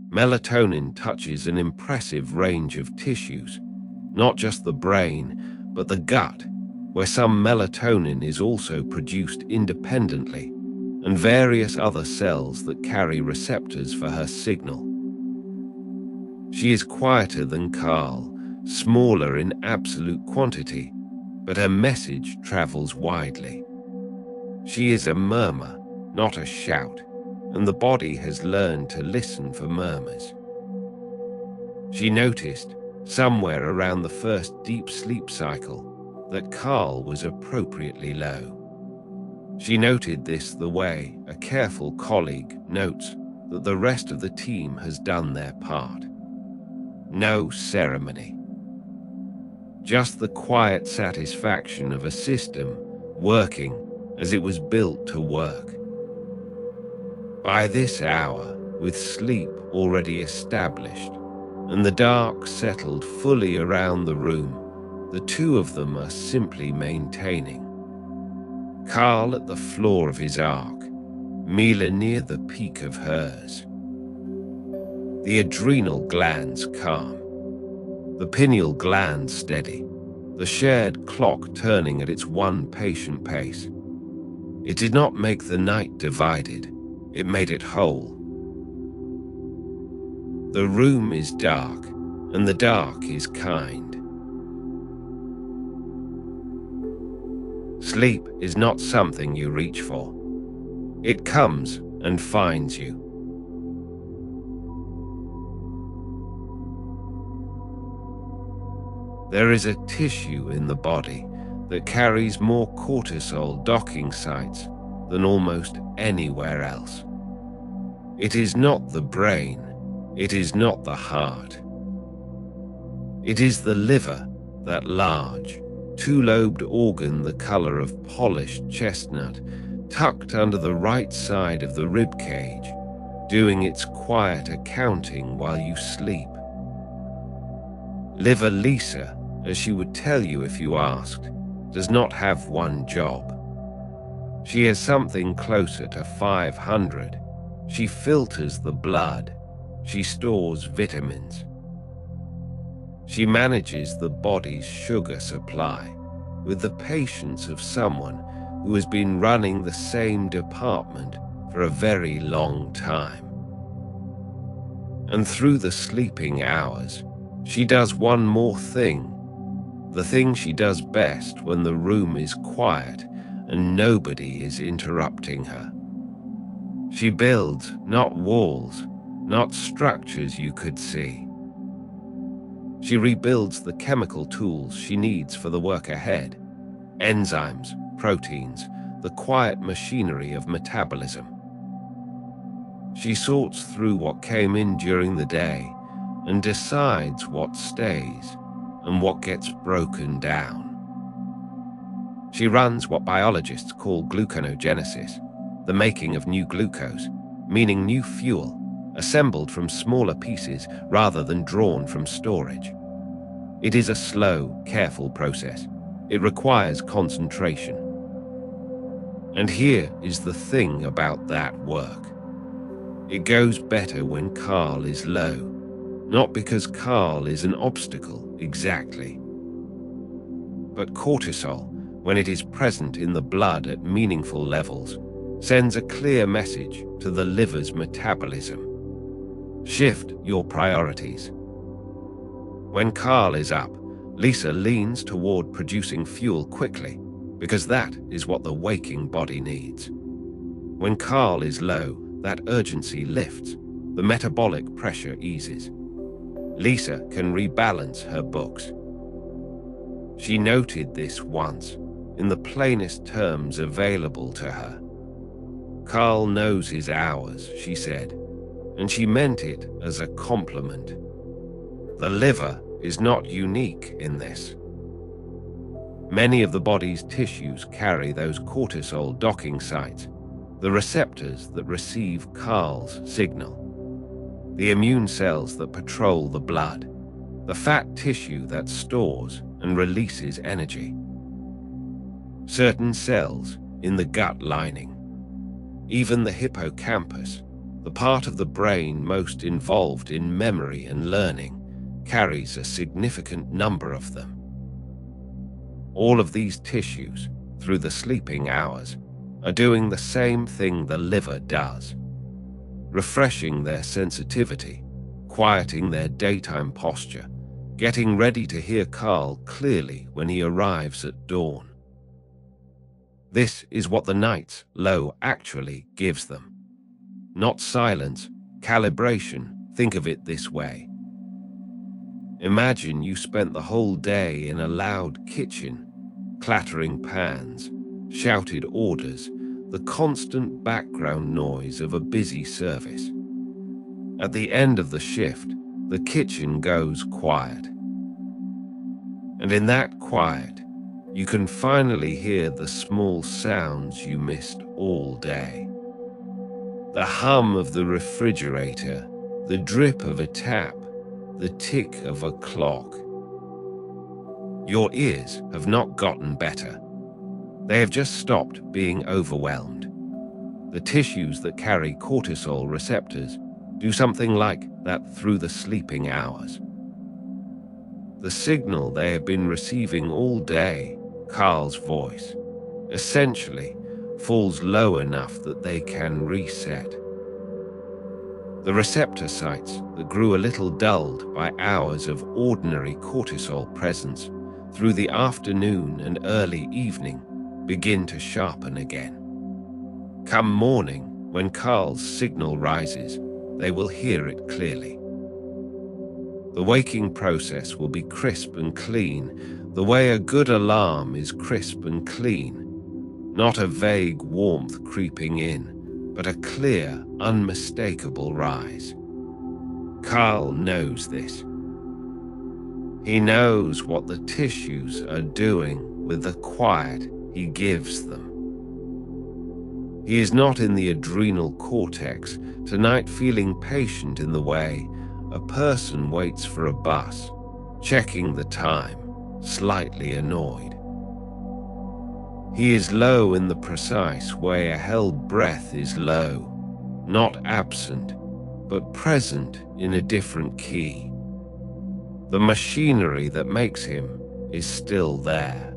Melatonin touches an impressive range of tissues, not just the brain, but the gut, where some melatonin is also produced independently, and various other cells that carry receptors for her signal. She is quieter than Carl, smaller in absolute quantity, but her message travels widely. She is a murmur, not a shout, and the body has learned to listen for murmurs. She noticed, somewhere around the first deep sleep cycle, that Carl was appropriately low. She noted this the way a careful colleague notes that the rest of the team has done their part. No ceremony. Just the quiet satisfaction of a system working as it was built to work. By this hour, with sleep already established and the dark settled fully around the room, the two of them are simply maintaining. Carl at the floor of his arc, Mila near the peak of hers. The adrenal glands calm, the pineal gland steady, the shared clock turning at its one patient pace. It did not make the night divided, it made it whole. The room is dark, and the dark is kind. Sleep is not something you reach for. It comes and finds you. There is a tissue in the body that carries more cortisol docking sites than almost anywhere else. It is not the brain, it is not the heart. It is the liver, that large, two-lobed organ the color of polished chestnut, tucked under the right side of the rib cage, doing its quiet accounting while you sleep. Liver Lisa, as she would tell you if you asked, does not have one job. She has something closer to 500. She filters the blood. She stores vitamins. She manages the body's sugar supply with the patience of someone who has been running the same department for a very long time. And through the sleeping hours, she does one more thing, the thing she does best when the room is quiet and nobody is interrupting her. She builds not walls, not structures you could see. She rebuilds the chemical tools she needs for the work ahead, enzymes, proteins, the quiet machinery of metabolism. She sorts through what came in during the day and decides what stays and what gets broken down. She runs what biologists call gluconeogenesis, the making of new glucose, meaning new fuel, assembled from smaller pieces rather than drawn from storage. It is a slow, careful process. It requires concentration. And here is the thing about that work. It goes better when Carl is low, not because Carl is an obstacle exactly. But cortisol, when it is present in the blood at meaningful levels, sends a clear message to the liver's metabolism. Shift your priorities. When Carl is up, Lisa leans toward producing fuel quickly, because that is what the waking body needs. When Carl is low, that urgency lifts, the metabolic pressure eases. Lisa can rebalance her books. She noted this once, in the plainest terms available to her. Carl knows his hours, she said, and she meant it as a compliment. The liver is not unique in this. Many of the body's tissues carry those cortisol docking sites, the receptors that receive Carl's signal, the immune cells that patrol the blood, the fat tissue that stores and releases energy. Certain cells in the gut lining, even the hippocampus, the part of the brain most involved in memory and learning, carries a significant number of them. All of these tissues, through the sleeping hours, are doing the same thing the liver does, refreshing their sensitivity, quieting their daytime posture, getting ready to hear Carl clearly when he arrives at dawn. This is what the night's low actually gives them. Not silence, calibration, think of it this way. Imagine you spent the whole day in a loud kitchen, clattering pans, shouted orders, the constant background noise of a busy service. At the end of the shift, the kitchen goes quiet. And in that quiet, you can finally hear the small sounds you missed all day. The hum of the refrigerator, the drip of a tap, the tick of a clock. Your ears have not gotten better. They have just stopped being overwhelmed. The tissues that carry cortisol receptors do something like that through the sleeping hours. The signal they have been receiving all day, Carl's voice, essentially falls low enough that they can reset. The receptor sites that grew a little dulled by hours of ordinary cortisol presence through the afternoon and early evening begin to sharpen again. Come morning, when Carl's signal rises, they will hear it clearly. The waking process will be crisp and clean, the way a good alarm is crisp and clean. Not a vague warmth creeping in, but a clear, unmistakable rise. Carl knows this. He knows what the tissues are doing with the quiet he gives them. He is not in the adrenal cortex tonight feeling patient in the way a person waits for a bus, checking the time, slightly annoyed. He is low in the precise way a held breath is low, not absent, but present in a different key. The machinery that makes him is still there.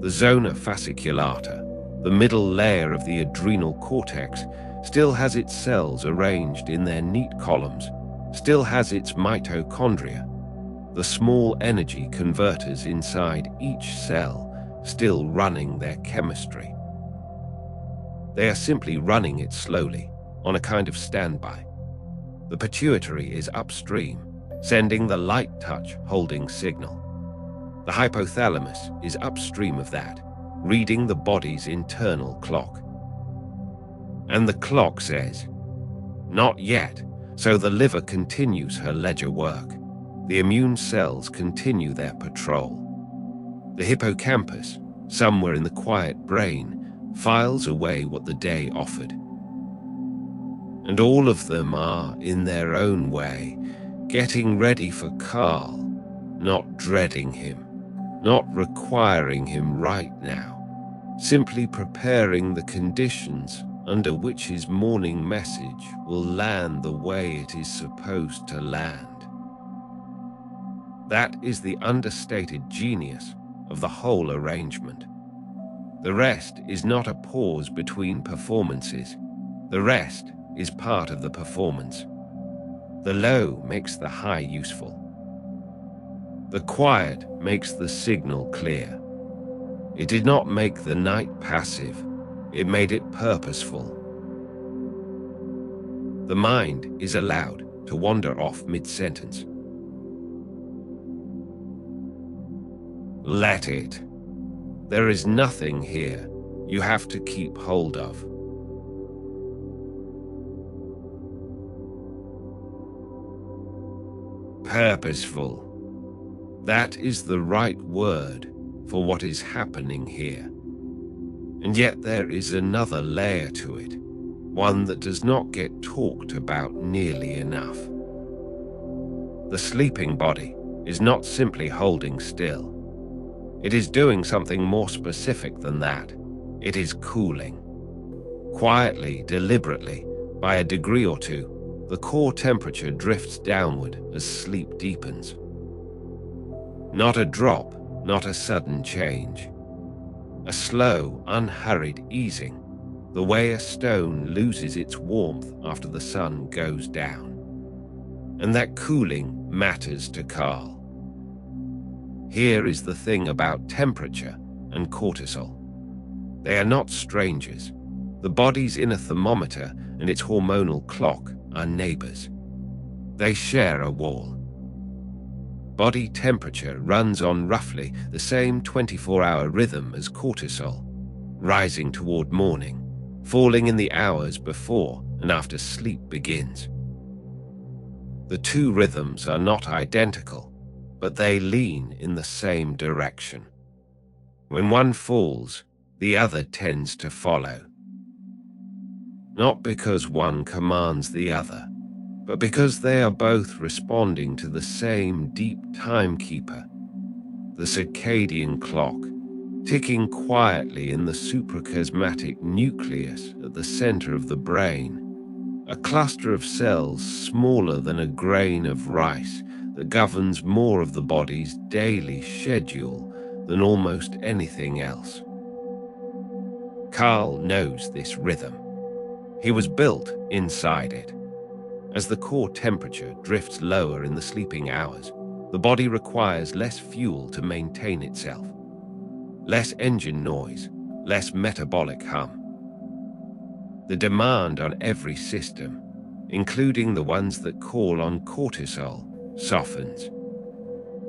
The zona fasciculata, the middle layer of the adrenal cortex, still has its cells arranged in their neat columns, still has its mitochondria, the small energy converters inside each cell, still running their chemistry. They are simply running it slowly, on a kind of standby. The pituitary is upstream, sending the light touch holding signal. The hypothalamus is upstream of that, reading the body's internal clock. And the clock says, "Not yet," so the liver continues her ledger work. The immune cells continue their patrol. The hippocampus, somewhere in the quiet brain, files away what the day offered. And all of them are, in their own way, getting ready for Carl, not dreading him, not requiring him right now, simply preparing the conditions under which his morning message will land the way it is supposed to land. That is the understated genius of the whole arrangement. The rest is not a pause between performances. The rest is part of the performance. The low makes the high useful. The quiet makes the signal clear. It did not make the night passive, it made it purposeful. The mind is allowed to wander off mid-sentence. Let it. There is nothing here you have to keep hold of. Purposeful. That is the right word for what is happening here. And yet there is another layer to it, one that does not get talked about nearly enough. The sleeping body is not simply holding still. It is doing something more specific than that. It is cooling. Quietly, deliberately, by a degree or two, the core temperature drifts downward as sleep deepens. Not a drop, not a sudden change. A slow, unhurried easing, the way a stone loses its warmth after the sun goes down. And that cooling matters to Carl. Here is the thing about temperature and cortisol. They are not strangers. The body's inner thermometer and its hormonal clock are neighbors. They share a wall. Body temperature runs on roughly the same 24-hour rhythm as cortisol, rising toward morning, falling in the hours before and after sleep begins. The two rhythms are not identical, but they lean in the same direction. When one falls, the other tends to follow. Not because one commands the other, but because they are both responding to the same deep timekeeper, the circadian clock, ticking quietly in the suprachiasmatic nucleus at the center of the brain, a cluster of cells smaller than a grain of rice that governs more of the body's daily schedule than almost anything else. Carl knows this rhythm. He was built inside it. As the core temperature drifts lower in the sleeping hours, the body requires less fuel to maintain itself. Less engine noise, less metabolic hum. The demand on every system, including the ones that call on cortisol, softens.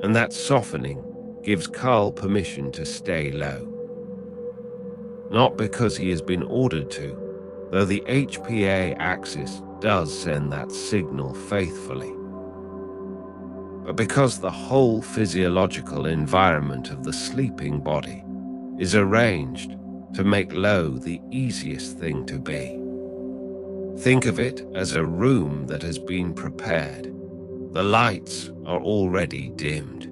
And that softening gives Carl permission to stay low. Not because he has been ordered to, though the HPA axis does send that signal faithfully, but because the whole physiological environment of the sleeping body is arranged to make low the easiest thing to be. Think of it as a room that has been prepared. The lights are already dimmed.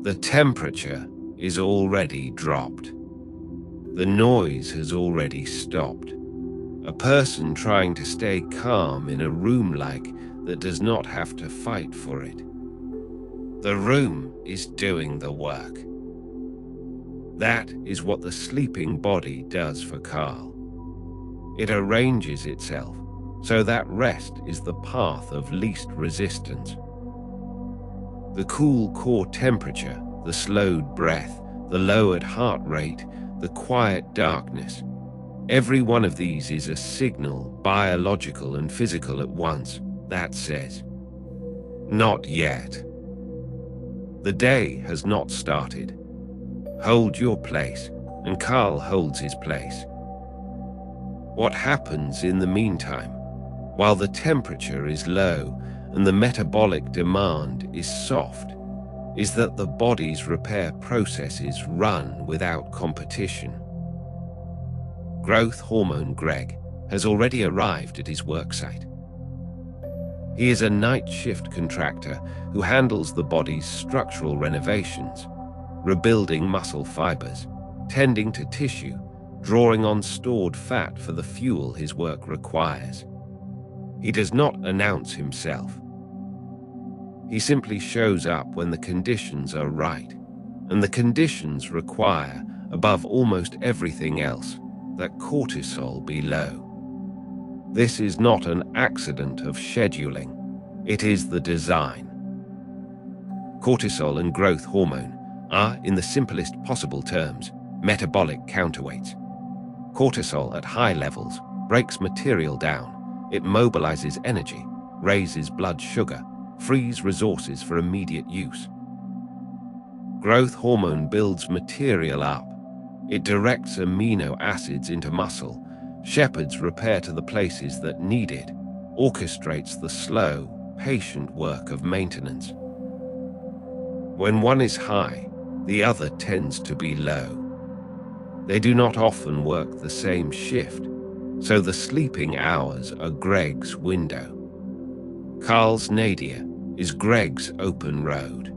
The temperature is already dropped. The noise has already stopped. A person trying to stay calm in a room like that does not have to fight for it. The room is doing the work. That is what the sleeping body does for Carl. It arranges itself so that rest is the path of least resistance. The cool core temperature, the slowed breath, the lowered heart rate, the quiet darkness. Every one of these is a signal, biological and physical at once, that says, "Not yet." The day has not started. Hold your place, and Carl holds his place. What happens in the meantime, while the temperature is low and the metabolic demand is soft, is that the body's repair processes run without competition. Growth hormone Greg has already arrived at his worksite. He is a night shift contractor who handles the body's structural renovations, rebuilding muscle fibers, tending to tissue, drawing on stored fat for the fuel his work requires. He does not announce himself. He simply shows up when the conditions are right, and the conditions require, above almost everything else, that cortisol be low. This is not an accident of scheduling. It is the design. Cortisol and growth hormone are, in the simplest possible terms, metabolic counterweights. Cortisol at high levels breaks material down. It mobilizes energy, raises blood sugar, frees resources for immediate use. Growth hormone builds material up. It directs amino acids into muscle, shepherds repair to the places that need it, orchestrates the slow, patient work of maintenance. When one is high, the other tends to be low. They do not often work the same shift, so the sleeping hours are Greg's window. Carl's nadir is Greg's open road.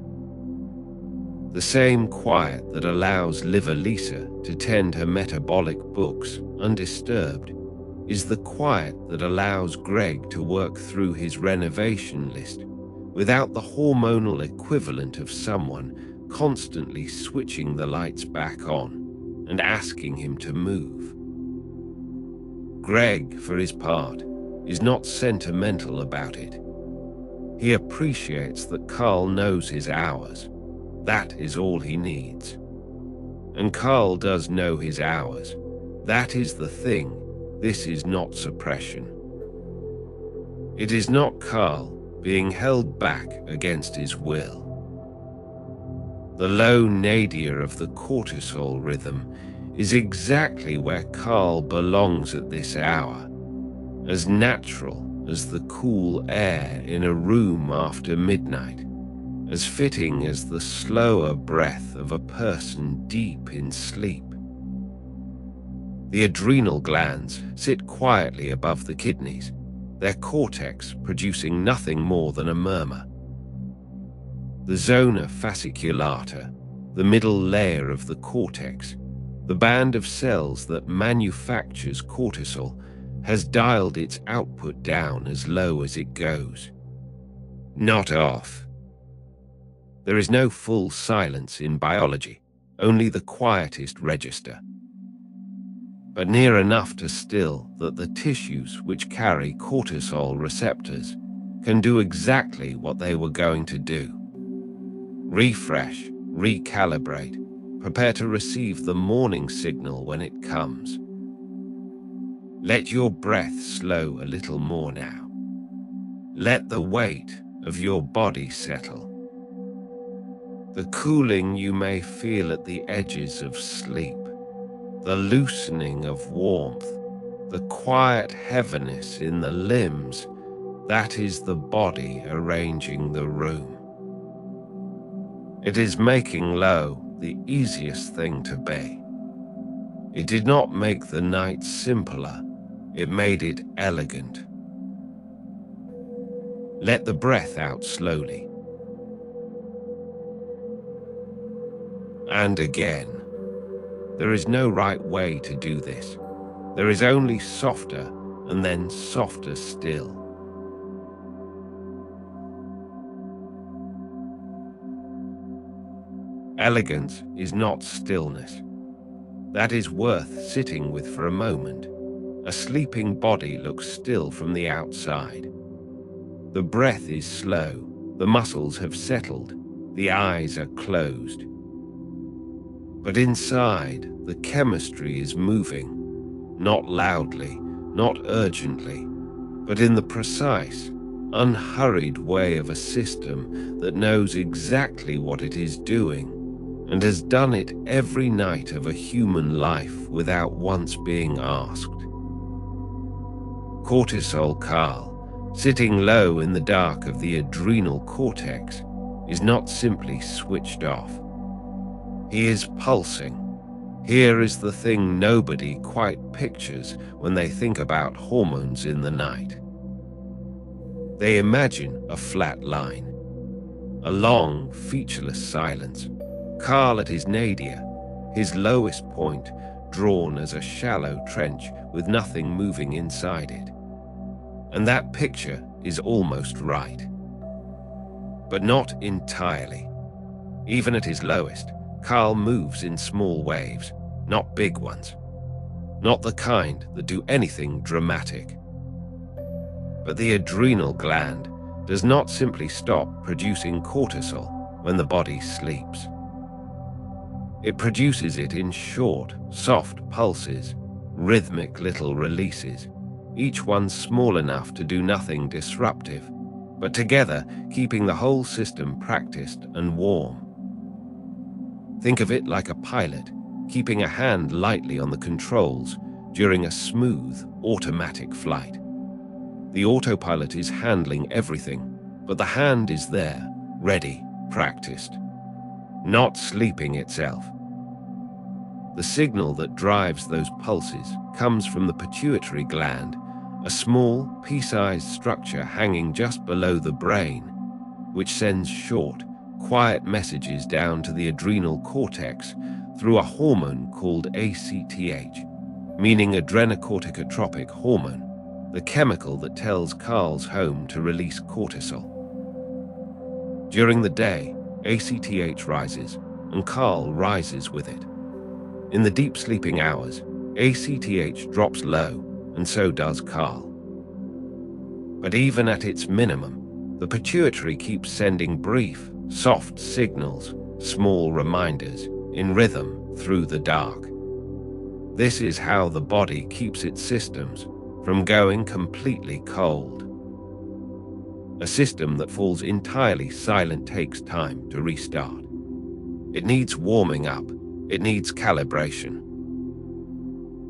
The same quiet that allows liver Lisa to tend her metabolic books undisturbed is the quiet that allows Greg to work through his renovation list without the hormonal equivalent of someone constantly switching the lights back on and asking him to move. Greg, for his part, is not sentimental about it. He appreciates that Carl knows his hours. That is all he needs. And Carl does know his hours. That is the thing. This is not suppression. It is not Carl being held back against his will. The low nadir of the cortisol rhythm is exactly where Carl belongs at this hour, as natural as the cool air in a room after midnight, as fitting as the slower breath of a person deep in sleep. The adrenal glands sit quietly above the kidneys, their cortex producing nothing more than a murmur. The zona fasciculata, the middle layer of the cortex, the band of cells that manufactures cortisol, has dialed its output down as low as it goes. Not off. There is no full silence in biology, only the quietest register. But near enough to still that the tissues which carry cortisol receptors can do exactly what they were going to do. Refresh, recalibrate, prepare to receive the morning signal when it comes. Let your breath slow a little more now. Let the weight of your body settle. The cooling you may feel at the edges of sleep, the loosening of warmth, the quiet heaviness in the limbs, that is the body arranging the room. It is making low the easiest thing to be. It did not make the night simpler, it made it elegant. Let the breath out slowly. And again. There is no right way to do this. There is only softer and then softer still. Elegance is not stillness. That is worth sitting with for a moment. A sleeping body looks still from the outside. The breath is slow, the muscles have settled, the eyes are closed. But inside, the chemistry is moving, not loudly, not urgently, but in the precise, unhurried way of a system that knows exactly what it is doing and has done it every night of a human life without once being asked. Cortisol Carl, sitting low in the dark of the adrenal cortex, is not simply switched off. He is pulsing. Here is the thing nobody quite pictures when they think about hormones in the night. They imagine a flat line, a long, featureless silence, Carl at his nadir, his lowest point drawn as a shallow trench with nothing moving inside it. And that picture is almost right. But not entirely. Even at his lowest, Carl moves in small waves, not big ones. Not the kind that do anything dramatic. But the adrenal gland does not simply stop producing cortisol when the body sleeps. It produces it in short, soft pulses, rhythmic little releases, each one small enough to do nothing disruptive, but together keeping the whole system practiced and warm. Think of it like a pilot, keeping a hand lightly on the controls during a smooth, automatic flight. The autopilot is handling everything, but the hand is there, ready, practiced, not sleeping itself. The signal that drives those pulses comes from the pituitary gland, a small, pea-sized structure hanging just below the brain, which sends short, quiet messages down to the adrenal cortex through a hormone called ACTH, meaning adrenocorticotropic hormone, the chemical that tells Carl's home to release cortisol. During the day, ACTH rises, and Carl rises with it. In the deep sleeping hours, ACTH drops low, and so does Carl. But even at its minimum, the pituitary keeps sending brief, soft signals, small reminders, in rhythm through the dark. This is how the body keeps its systems from going completely cold. A system that falls entirely silent takes time to restart. It needs warming up, it needs calibration.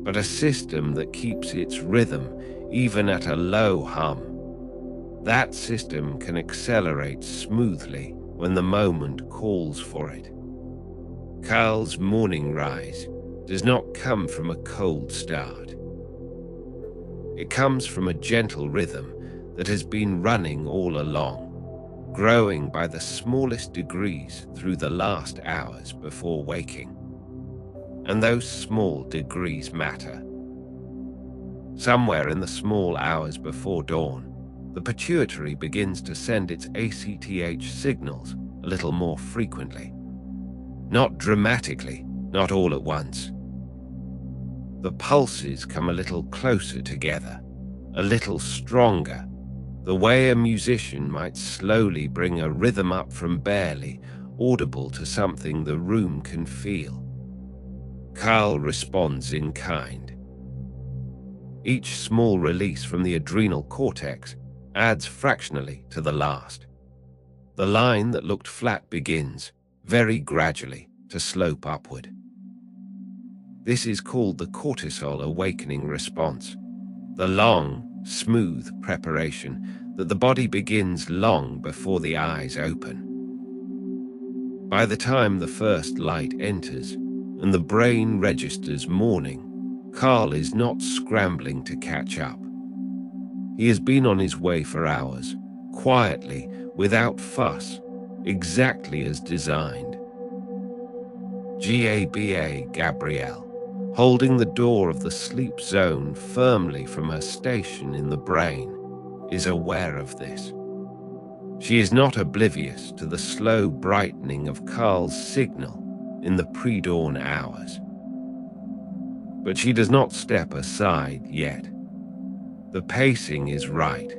but a system that keeps its rhythm even at a low hum. That system can accelerate smoothly when the moment calls for it. Carl's morning rise does not come from a cold start. It comes from a gentle rhythm that has been running all along, growing by the smallest degrees through the last hours before waking. And those small degrees matter. Somewhere in the small hours before dawn, the pituitary begins to send its ACTH signals a little more frequently. Not dramatically, not all at once. The pulses come a little closer together, a little stronger, the way a musician might slowly bring a rhythm up from barely audible to something the room can feel. Carl responds in kind. Each small release from the adrenal cortex adds fractionally to the last. The line that looked flat begins, very gradually, to slope upward. This is called the cortisol awakening response, the long, smooth preparation that the body begins long before the eyes open. By the time the first light enters and the brain registers morning, Carl is not scrambling to catch up. He has been on his way for hours, quietly, without fuss, exactly as designed. Gabrielle, holding the door of the sleep zone firmly from her station in the brain, is aware of this. She is not oblivious to the slow brightening of Carl's signal in the pre-dawn hours. But she does not step aside yet. The pacing is right.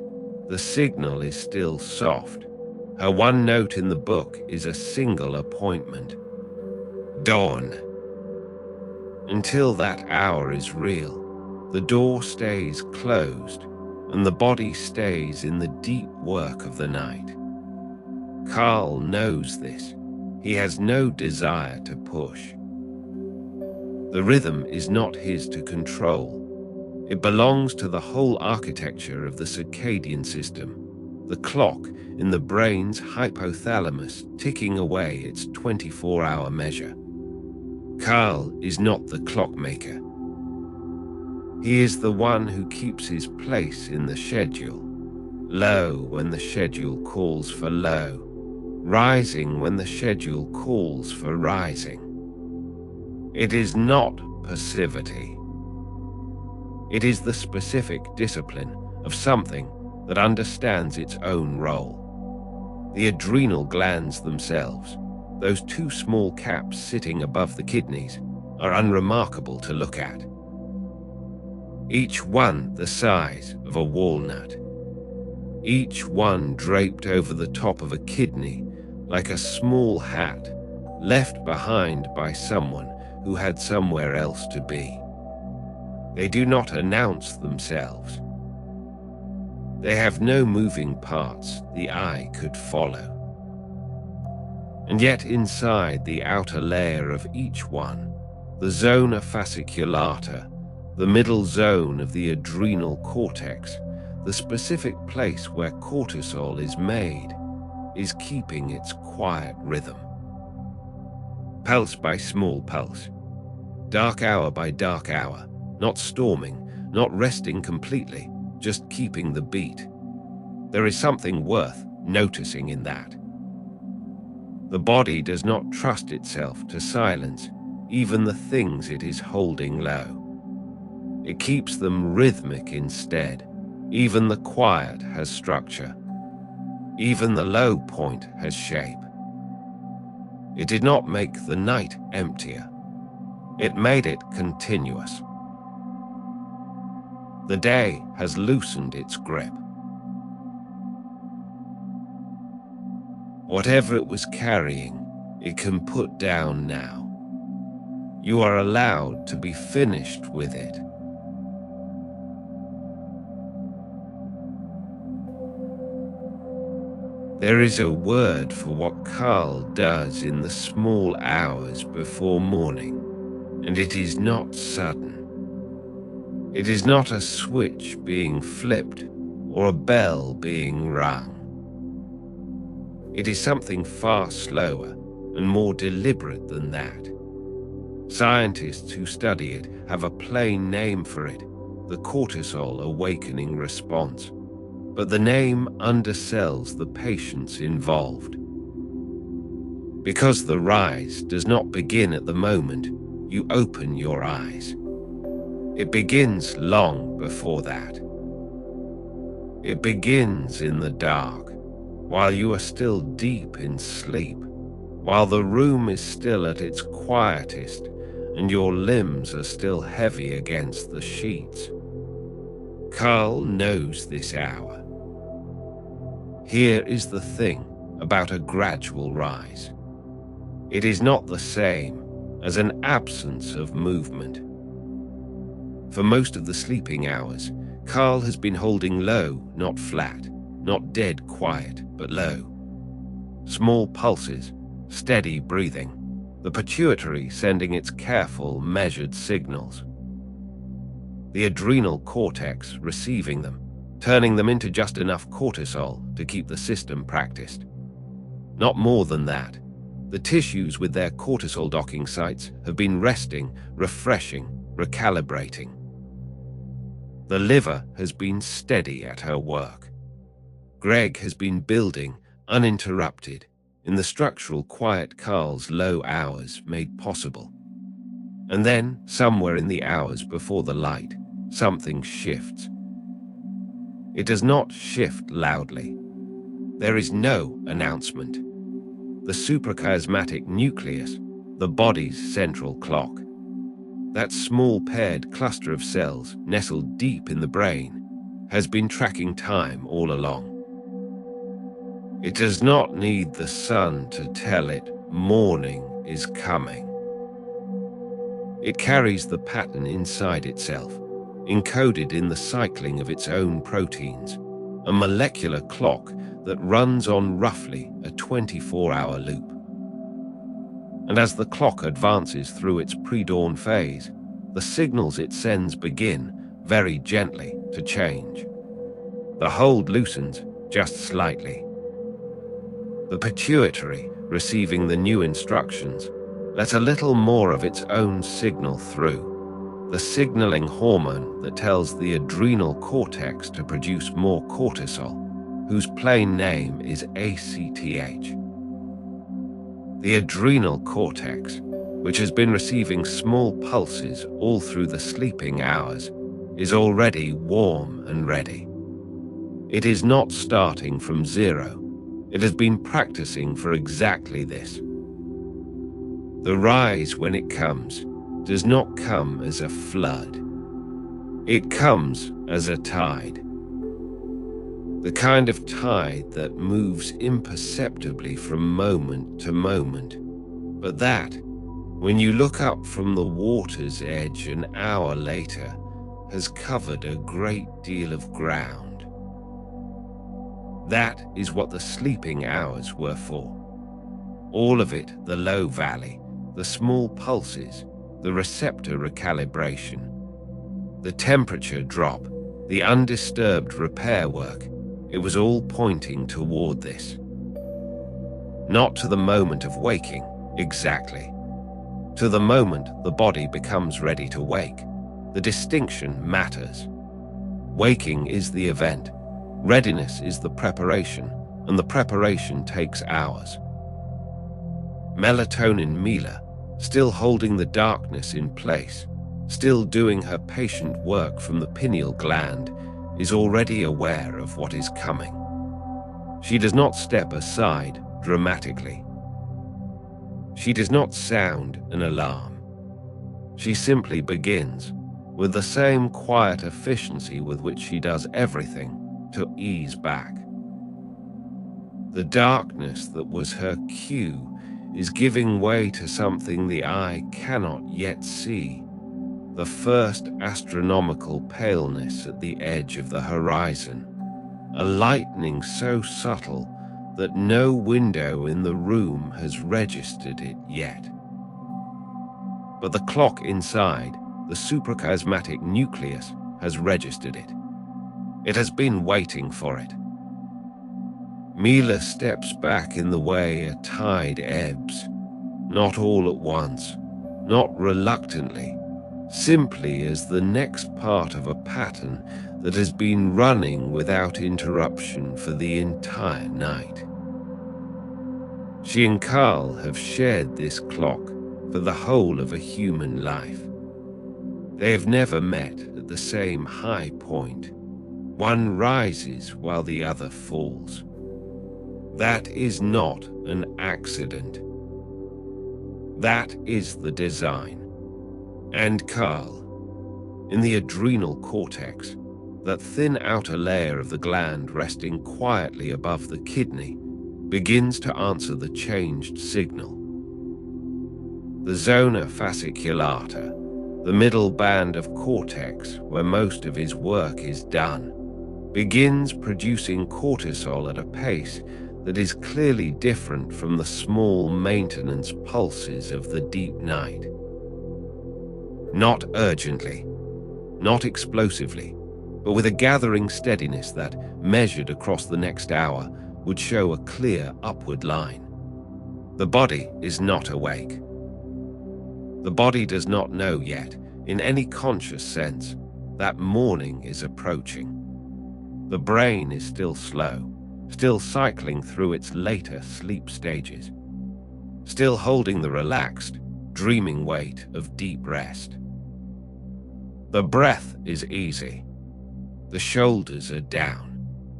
The signal is still soft. Her one note in the book is a single appointment. Dawn. Until that hour is real, the door stays closed and the body stays in the deep work of the night. Carl knows this. He has no desire to push. The rhythm is not his to control. It belongs to the whole architecture of the circadian system, the clock in the brain's hypothalamus ticking away its 24-hour measure. Carl is not the clockmaker. He is the one who keeps his place in the schedule, low when the schedule calls for low, rising when the schedule calls for rising. It is not passivity. It is the specific discipline of something that understands its own role. The adrenal glands themselves, those two small caps sitting above the kidneys, are unremarkable to look at. Each one the size of a walnut. Each one draped over the top of a kidney like a small hat left behind by someone who had somewhere else to be. They do not announce themselves. They have no moving parts the eye could follow. And yet inside the outer layer of each one, the zona fasciculata, the middle zone of the adrenal cortex, the specific place where cortisol is made, is keeping its quiet rhythm. Pulse by small pulse, dark hour by dark hour, not storming, not resting completely, just keeping the beat. There is something worth noticing in that. The body does not trust itself to silence even the things it is holding low. It keeps them rhythmic instead. Even the quiet has structure. Even the low point has shape. It did not make the night emptier. It made it continuous. The day has loosened its grip. Whatever it was carrying, it can put down now. You are allowed to be finished with it. There is a word for what Carl does in the small hours before morning, and it is not sudden. It is not a switch being flipped or a bell being rung. It is something far slower and more deliberate than that. Scientists who study it have a plain name for it, the cortisol awakening response, but the name undersells the patients involved. Because the rise does not begin at the moment you open your eyes. It begins long before that. It begins in the dark, while you are still deep in sleep, while the room is still at its quietest and your limbs are still heavy against the sheets. Carl knows this hour. Here is the thing about a gradual rise. It is not the same as an absence of movement. For most of the sleeping hours, Carl has been holding low, not flat, not dead quiet, but low. Small pulses, steady breathing, the pituitary sending its careful, measured signals. The adrenal cortex receiving them, turning them into just enough cortisol to keep the system practiced. Not more than that. The tissues with their cortisol docking sites have been resting, refreshing, recalibrating. The liver has been steady at her work. Greg has been building, uninterrupted, in the structural quiet Carl's low hours made possible. And then, somewhere in the hours before the light, something shifts. It does not shift loudly. There is no announcement. The suprachiasmatic nucleus, the body's central clock, that small paired cluster of cells nestled deep in the brain, has been tracking time all along. It does not need the sun to tell it morning is coming. It carries the pattern inside itself, encoded in the cycling of its own proteins, a molecular clock that runs on roughly a 24-hour loop. And as the clock advances through its pre-dawn phase, the signals it sends begin, very gently, to change. The hold loosens just slightly. The pituitary, receiving the new instructions, lets a little more of its own signal through, the signaling hormone that tells the adrenal cortex to produce more cortisol, whose plain name is ACTH. The adrenal cortex, which has been receiving small pulses all through the sleeping hours, is already warm and ready. It is not starting from zero. It has been practicing for exactly this. The rise, when it comes, does not come as a flood. It comes as a tide. The kind of tide that moves imperceptibly from moment to moment, but that, when you look up from the water's edge an hour later, has covered a great deal of ground. That is what the sleeping hours were for. All of it, the low valley, the small pulses, the receptor recalibration, the temperature drop, the undisturbed repair work, it was all pointing toward this. Not to the moment of waking, exactly. To the moment the body becomes ready to wake. The distinction matters. Waking is the event. Readiness is the preparation, and the preparation takes hours. Melatonin Mila, still holding the darkness in place, still doing her patient work from the pineal gland, is already aware of what is coming. She does not step aside dramatically. She does not sound an alarm. She simply begins, with the same quiet efficiency with which she does everything, to ease back. The darkness that was her cue is giving way to something the eye cannot yet see, the first astronomical paleness at the edge of the horizon, a lightening so subtle that no window in the room has registered it yet. But the clock inside, the suprachiasmatic nucleus, has registered it. It has been waiting for it. Mila steps back in the way a tide ebbs, not all at once, not reluctantly, simply as the next part of a pattern that has been running without interruption for the entire night. She and Carl have shared this clock for the whole of a human life. They have never met at the same high point. One rises while the other falls. That is not an accident. That is the design. And Carl, in the adrenal cortex, that thin outer layer of the gland resting quietly above the kidney, begins to answer the changed signal. The zona fasciculata, the middle band of cortex where most of his work is done, begins producing cortisol at a pace that is clearly different from the small maintenance pulses of the deep night. Not urgently, not explosively, but with a gathering steadiness that, measured across the next hour, would show a clear upward line. The body is not awake. The body does not know yet, in any conscious sense, that morning is approaching. The brain is still slow, still cycling through its later sleep stages, still holding the relaxed, dreaming weight of deep rest. The breath is easy. The shoulders are down.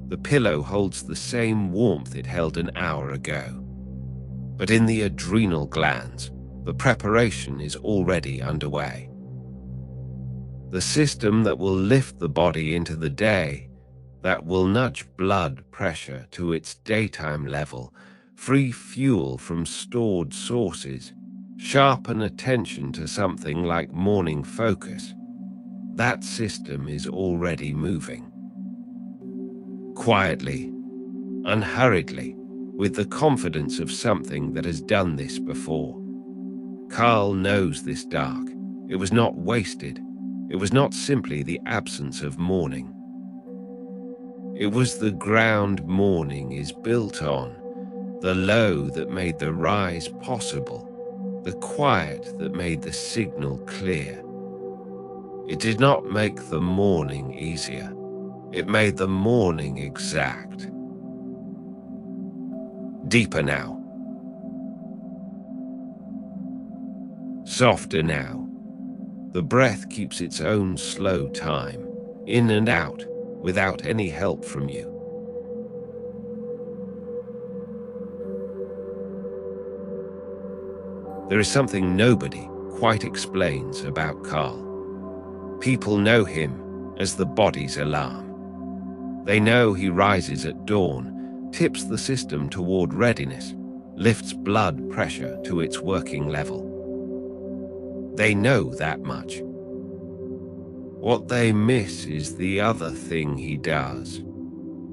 The pillow holds the same warmth it held an hour ago. But in the adrenal glands, the preparation is already underway. The system that will lift the body into the day, that will nudge blood pressure to its daytime level, free fuel from stored sources, sharpen attention to something like morning focus. That system is already moving. Quietly, unhurriedly, with the confidence of something that has done this before. Carl knows this dark. It was not wasted. It was not simply the absence of morning. It was the ground morning is built on, the low that made the rise possible, the quiet that made the signal clear. It did not make the morning easier. It made the morning exact. Deeper now. Softer now. The breath keeps its own slow time, in and out, without any help from you. There is something nobody quite explains about Carl. People know him as the body's alarm. They know he rises at dawn, tips the system toward readiness, lifts blood pressure to its working level. They know that much. What they miss is the other thing he does,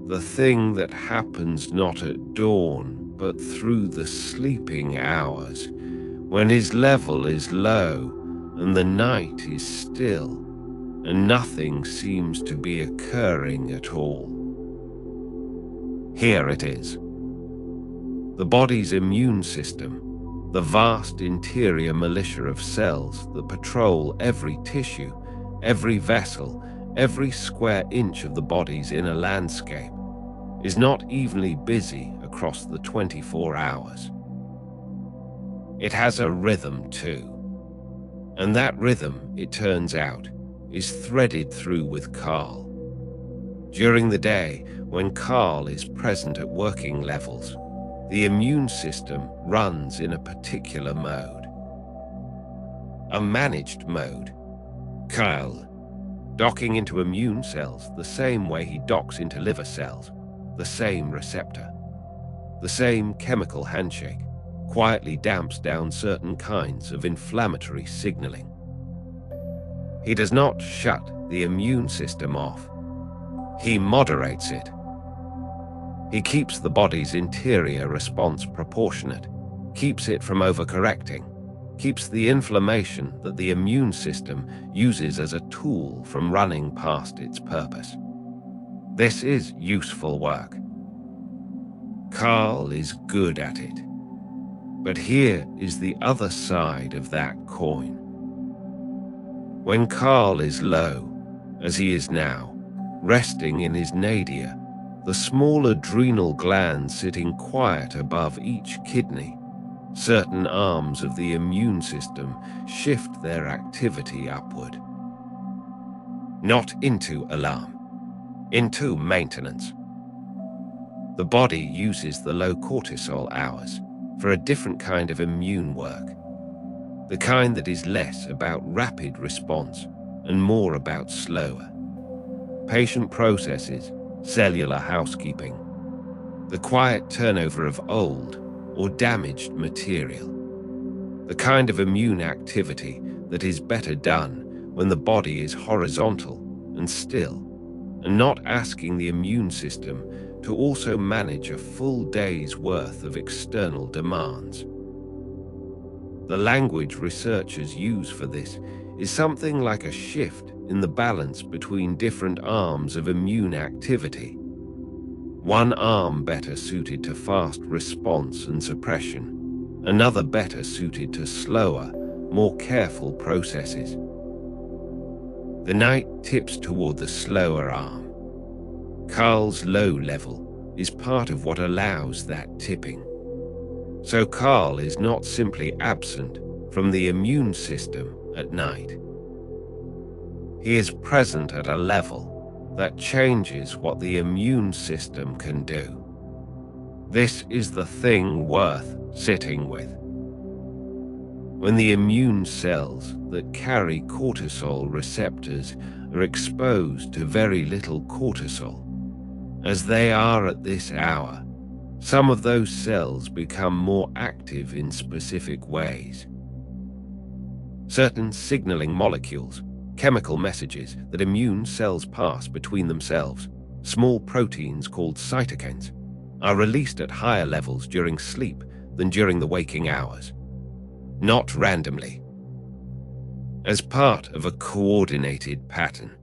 the thing that happens not at dawn, but through the sleeping hours, when his level is low and the night is still, and nothing seems to be occurring at all. Here it is. The body's immune system, the vast interior militia of cells that patrol every tissue, every vessel, every square inch of the body's inner landscape, is not evenly busy across the 24 hours. It has a rhythm too. And that rhythm, it turns out, is threaded through with Carl. During the day, when Carl is present at working levels, the immune system runs in a particular mode. A managed mode. Carl, docking into immune cells the same way he docks into liver cells, the same receptor. The same chemical handshake quietly damps down certain kinds of inflammatory signaling. He does not shut the immune system off. He moderates it. He keeps the body's interior response proportionate, keeps it from overcorrecting, keeps the inflammation that the immune system uses as a tool from running past its purpose. This is useful work. Carl is good at it. But here is the other side of that coin. When Carl is low, as he is now, resting in his nadir, the small adrenal glands sitting quiet above each kidney, certain arms of the immune system shift their activity upward. Not into alarm, into maintenance. The body uses the low cortisol hours for a different kind of immune work, the kind that is less about rapid response and more about slower, patient processes, cellular housekeeping, the quiet turnover of old or damaged material, the kind of immune activity that is better done when the body is horizontal and still, and not asking the immune system to also manage a full day's worth of external demands. The language researchers use for this is something like a shift in the balance between different arms of immune activity. One arm better suited to fast response and suppression, another better suited to slower, more careful processes. The night tips toward the slower arm. Carl's low level is part of what allows that tipping. So Carl is not simply absent from the immune system at night. He is present at a level that changes what the immune system can do. This is the thing worth sitting with. When the immune cells that carry cortisol receptors are exposed to very little cortisol, as they are at this hour, some of those cells become more active in specific ways. Certain signaling molecules, chemical messages that immune cells pass between themselves, small proteins called cytokines, are released at higher levels during sleep than during the waking hours. Not randomly. As part of a coordinated pattern.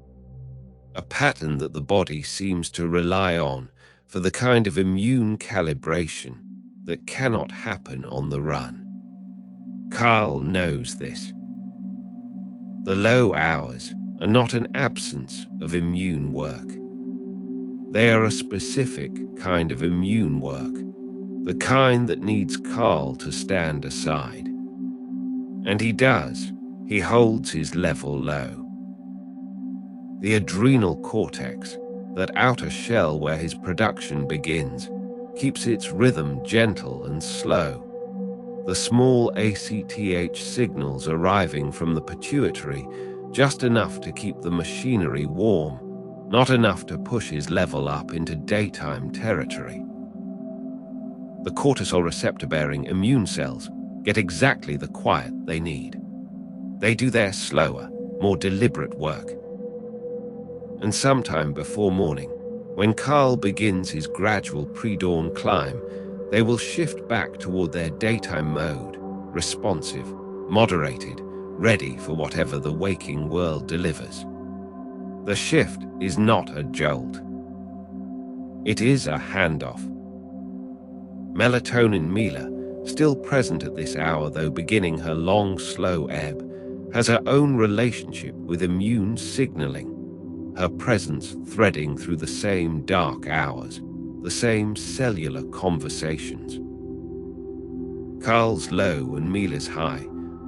A pattern that the body seems to rely on for the kind of immune calibration that cannot happen on the run. Carl knows this. The low hours are not an absence of immune work. They are a specific kind of immune work, the kind that needs Carl to stand aside. And he does. He holds his level low. The adrenal cortex, that outer shell where his production begins, keeps its rhythm gentle and slow. The small ACTH signals arriving from the pituitary just enough to keep the machinery warm, not enough to push his level up into daytime territory. The cortisol receptor-bearing immune cells get exactly the quiet they need. They do their slower, more deliberate work. And sometime before morning, when Carl begins his gradual pre-dawn climb, they will shift back toward their daytime mode, responsive, moderated, ready for whatever the waking world delivers. The shift is not a jolt. It is a handoff. Melatonin Mila, still present at this hour though beginning her long, slow ebb, has her own relationship with immune signaling, her presence threading through the same dark hours, the same cellular conversations. Carl's low and Mila's high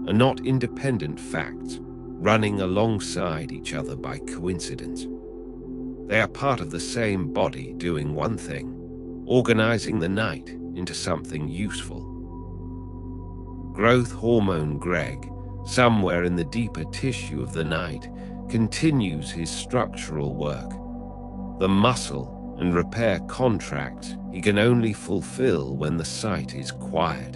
are not independent facts, running alongside each other by coincidence. They are part of the same body doing one thing, organizing the night into something useful. Growth hormone Greg, somewhere in the deeper tissue of the night, continues his structural work. The muscle and repair contracts he can only fulfill when the site is quiet.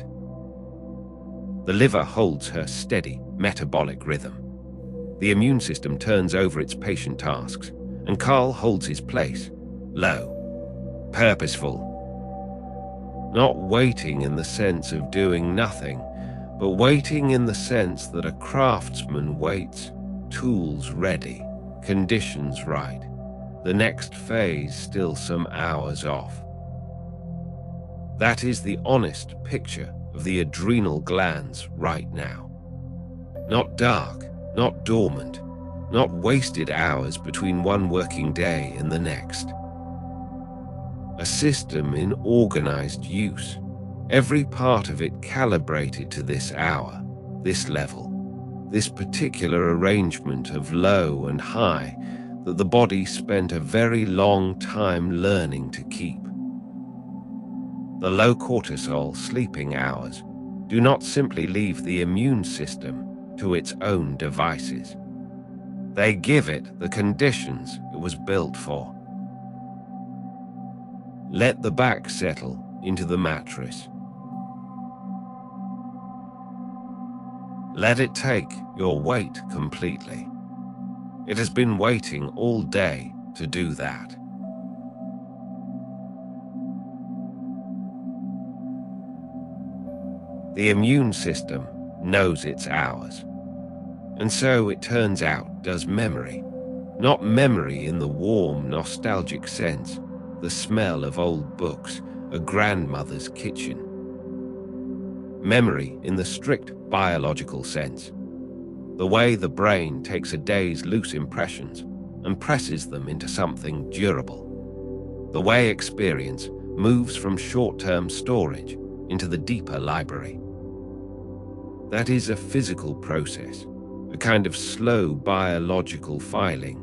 The liver holds her steady metabolic rhythm. The immune system turns over its patient tasks, and Carl holds his place, low, purposeful. Not waiting in the sense of doing nothing, but waiting in the sense that a craftsman waits, tools ready, conditions right, the next phase still some hours off. That is the honest picture of the adrenal glands right now. Not dark, not dormant, not wasted hours between one working day and the next. A system in organized use, every part of it calibrated to this hour, this level, this particular arrangement of low and high that the body spent a very long time learning to keep. The low cortisol sleeping hours do not simply leave the immune system to its own devices. They give it the conditions it was built for. Let the back settle into the mattress. Let it take your weight completely. It has been waiting all day to do that. The immune system knows its hours. And so it turns out does memory. Not memory in the warm, nostalgic sense, the smell of old books, a grandmother's kitchen. Memory in the strict biological sense, the way the brain takes a day's loose impressions and presses them into something durable. The way experience moves from short-term storage into the deeper library. That is a physical process, a kind of slow biological filing,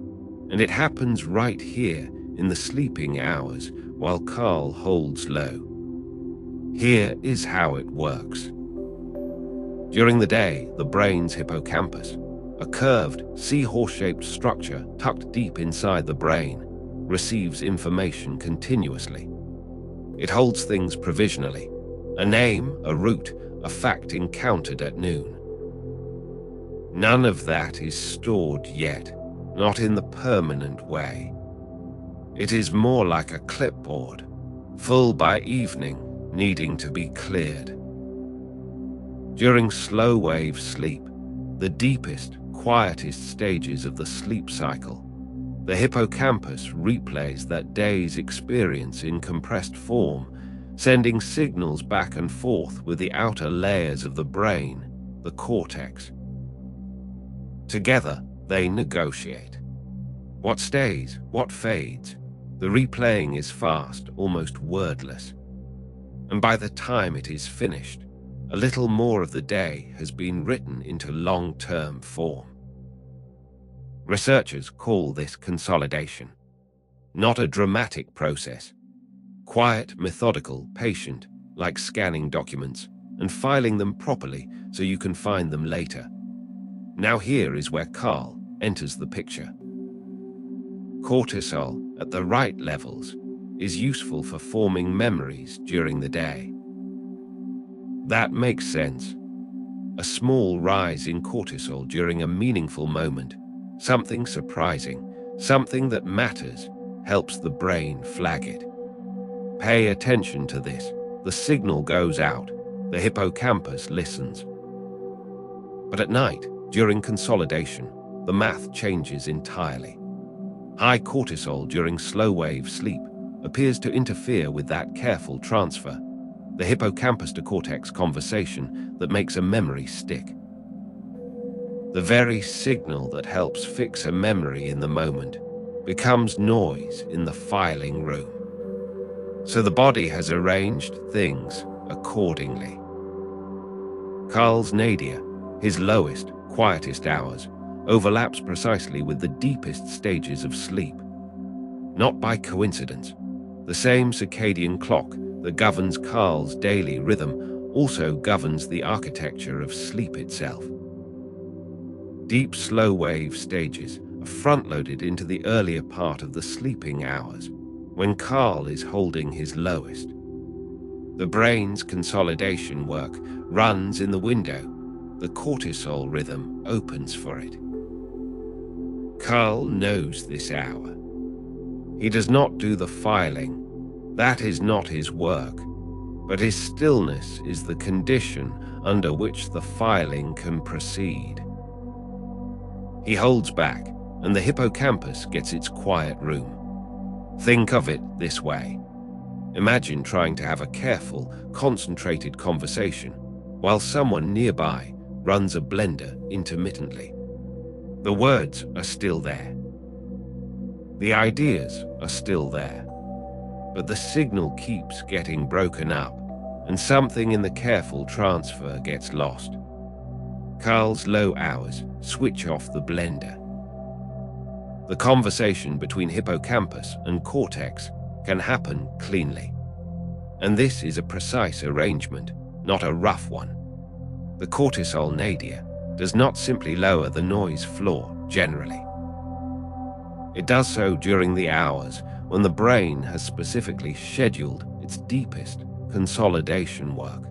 and it happens right here in the sleeping hours while Carl holds low. Here is how it works. During the day, the brain's hippocampus, a curved, seahorse-shaped structure tucked deep inside the brain, receives information continuously. It holds things provisionally, a name, a route, a fact encountered at noon. None of that is stored yet, not in the permanent way. It is more like a clipboard, full by evening, needing to be cleared. During slow-wave sleep, the deepest, quietest stages of the sleep cycle, the hippocampus replays that day's experience in compressed form, sending signals back and forth with the outer layers of the brain, the cortex. Together, they negotiate. What stays, what fades. The replaying is fast, almost wordless. And by the time it is finished, a little more of the day has been written into long-term form. Researchers call this consolidation. Not a dramatic process. Quiet, methodical, patient, like scanning documents and filing them properly so you can find them later. Now here is where Carl enters the picture. Cortisol at the right levels is useful for forming memories during the day. That makes sense. A small rise in cortisol during a meaningful moment, something surprising, something that matters, helps the brain flag it. Pay attention to this. The signal goes out. The hippocampus listens. But at night, during consolidation, the math changes entirely. High cortisol during slow-wave sleep appears to interfere with that careful transfer, the hippocampus to cortex conversation that makes a memory stick. The very signal that helps fix a memory in the moment becomes noise in the filing room. So the body has arranged things accordingly. Carl's nadir, his lowest, quietest hours, overlaps precisely with the deepest stages of sleep. Not by coincidence, the same circadian clock that governs Carl's daily rhythm also governs the architecture of sleep itself. Deep slow-wave stages are front-loaded into the earlier part of the sleeping hours, when Carl is holding his lowest. The brain's consolidation work runs in the window. The cortisol rhythm opens for it. Carl knows this hour. He does not do the filing. That is not his work. but his stillness is the condition under which the filing can proceed. He holds back, and the hippocampus gets its quiet room. Think of it this way. Imagine trying to have a careful, concentrated conversation while someone nearby runs a blender intermittently. The words are still there. The ideas are still there. But the signal keeps getting broken up, and something in the careful transfer gets lost. Carl's low hours switch off the blender. The conversation between hippocampus and cortex can happen cleanly. And this is a precise arrangement, not a rough one. The cortisol nadir does not simply lower the noise floor generally. It does so during the hours when the brain has specifically scheduled its deepest consolidation work.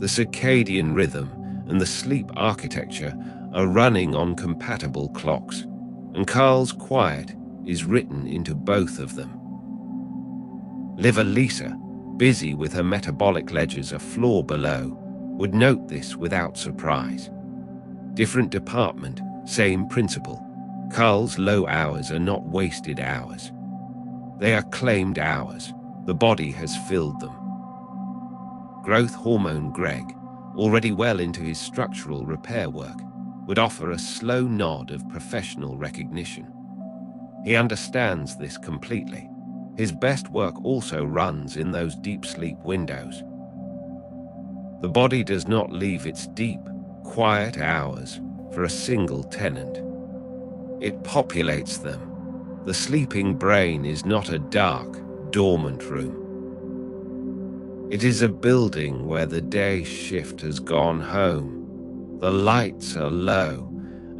The circadian rhythm and the sleep architecture are running on compatible clocks, and Carl's quiet is written into both of them. Liver Lisa, busy with her metabolic ledgers a floor below, would note this without surprise. Different department, same principle. Carl's low hours are not wasted hours. They are claimed hours. The body has filled them. Growth hormone Greg, already well into his structural repair work, would offer a slow nod of professional recognition. He understands this completely. His best work also runs in those deep sleep windows. The body does not leave its deep, quiet hours for a single tenant. It populates them. The sleeping brain is not a dark, dormant room. It is a building where the day shift has gone home. The lights are low,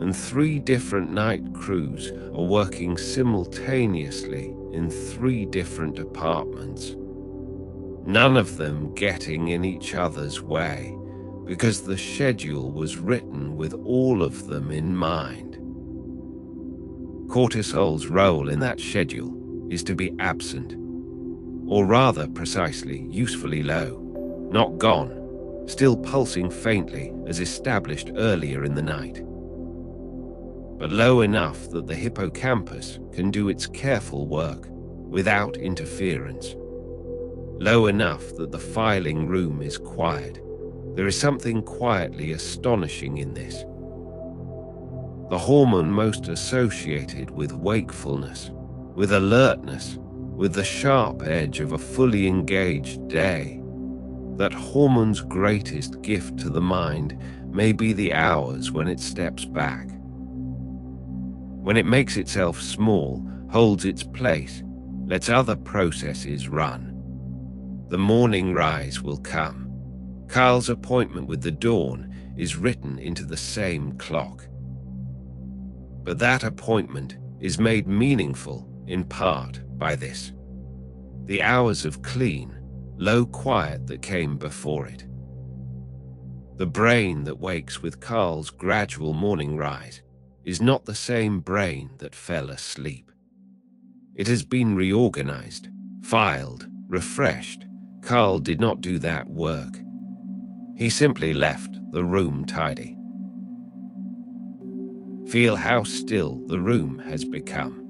and 3 different night crews are working simultaneously in 3 different apartments. None of them getting in each other's way, because the schedule was written with all of them in mind. Cortisol's role in that schedule is to be absent, or rather precisely, usefully low, not gone, still pulsing faintly as established earlier in the night, but low enough that the hippocampus can do its careful work without interference, low enough that the filing room is quiet. There is something quietly astonishing in this. The hormone most associated with wakefulness, with alertness, with the sharp edge of a fully engaged day. That hormone's greatest gift to the mind may be the hours when it steps back. When it makes itself small, holds its place, lets other processes run. The morning rise will come. Carl's appointment with the dawn is written into the same clock. But that appointment is made meaningful in part by this. The hours of clean, low quiet that came before it. The brain that wakes with Carl's gradual morning rise is not the same brain that fell asleep. It has been reorganized, filed, refreshed. Carl did not do that work. He simply left the room tidy. Feel how still the room has become.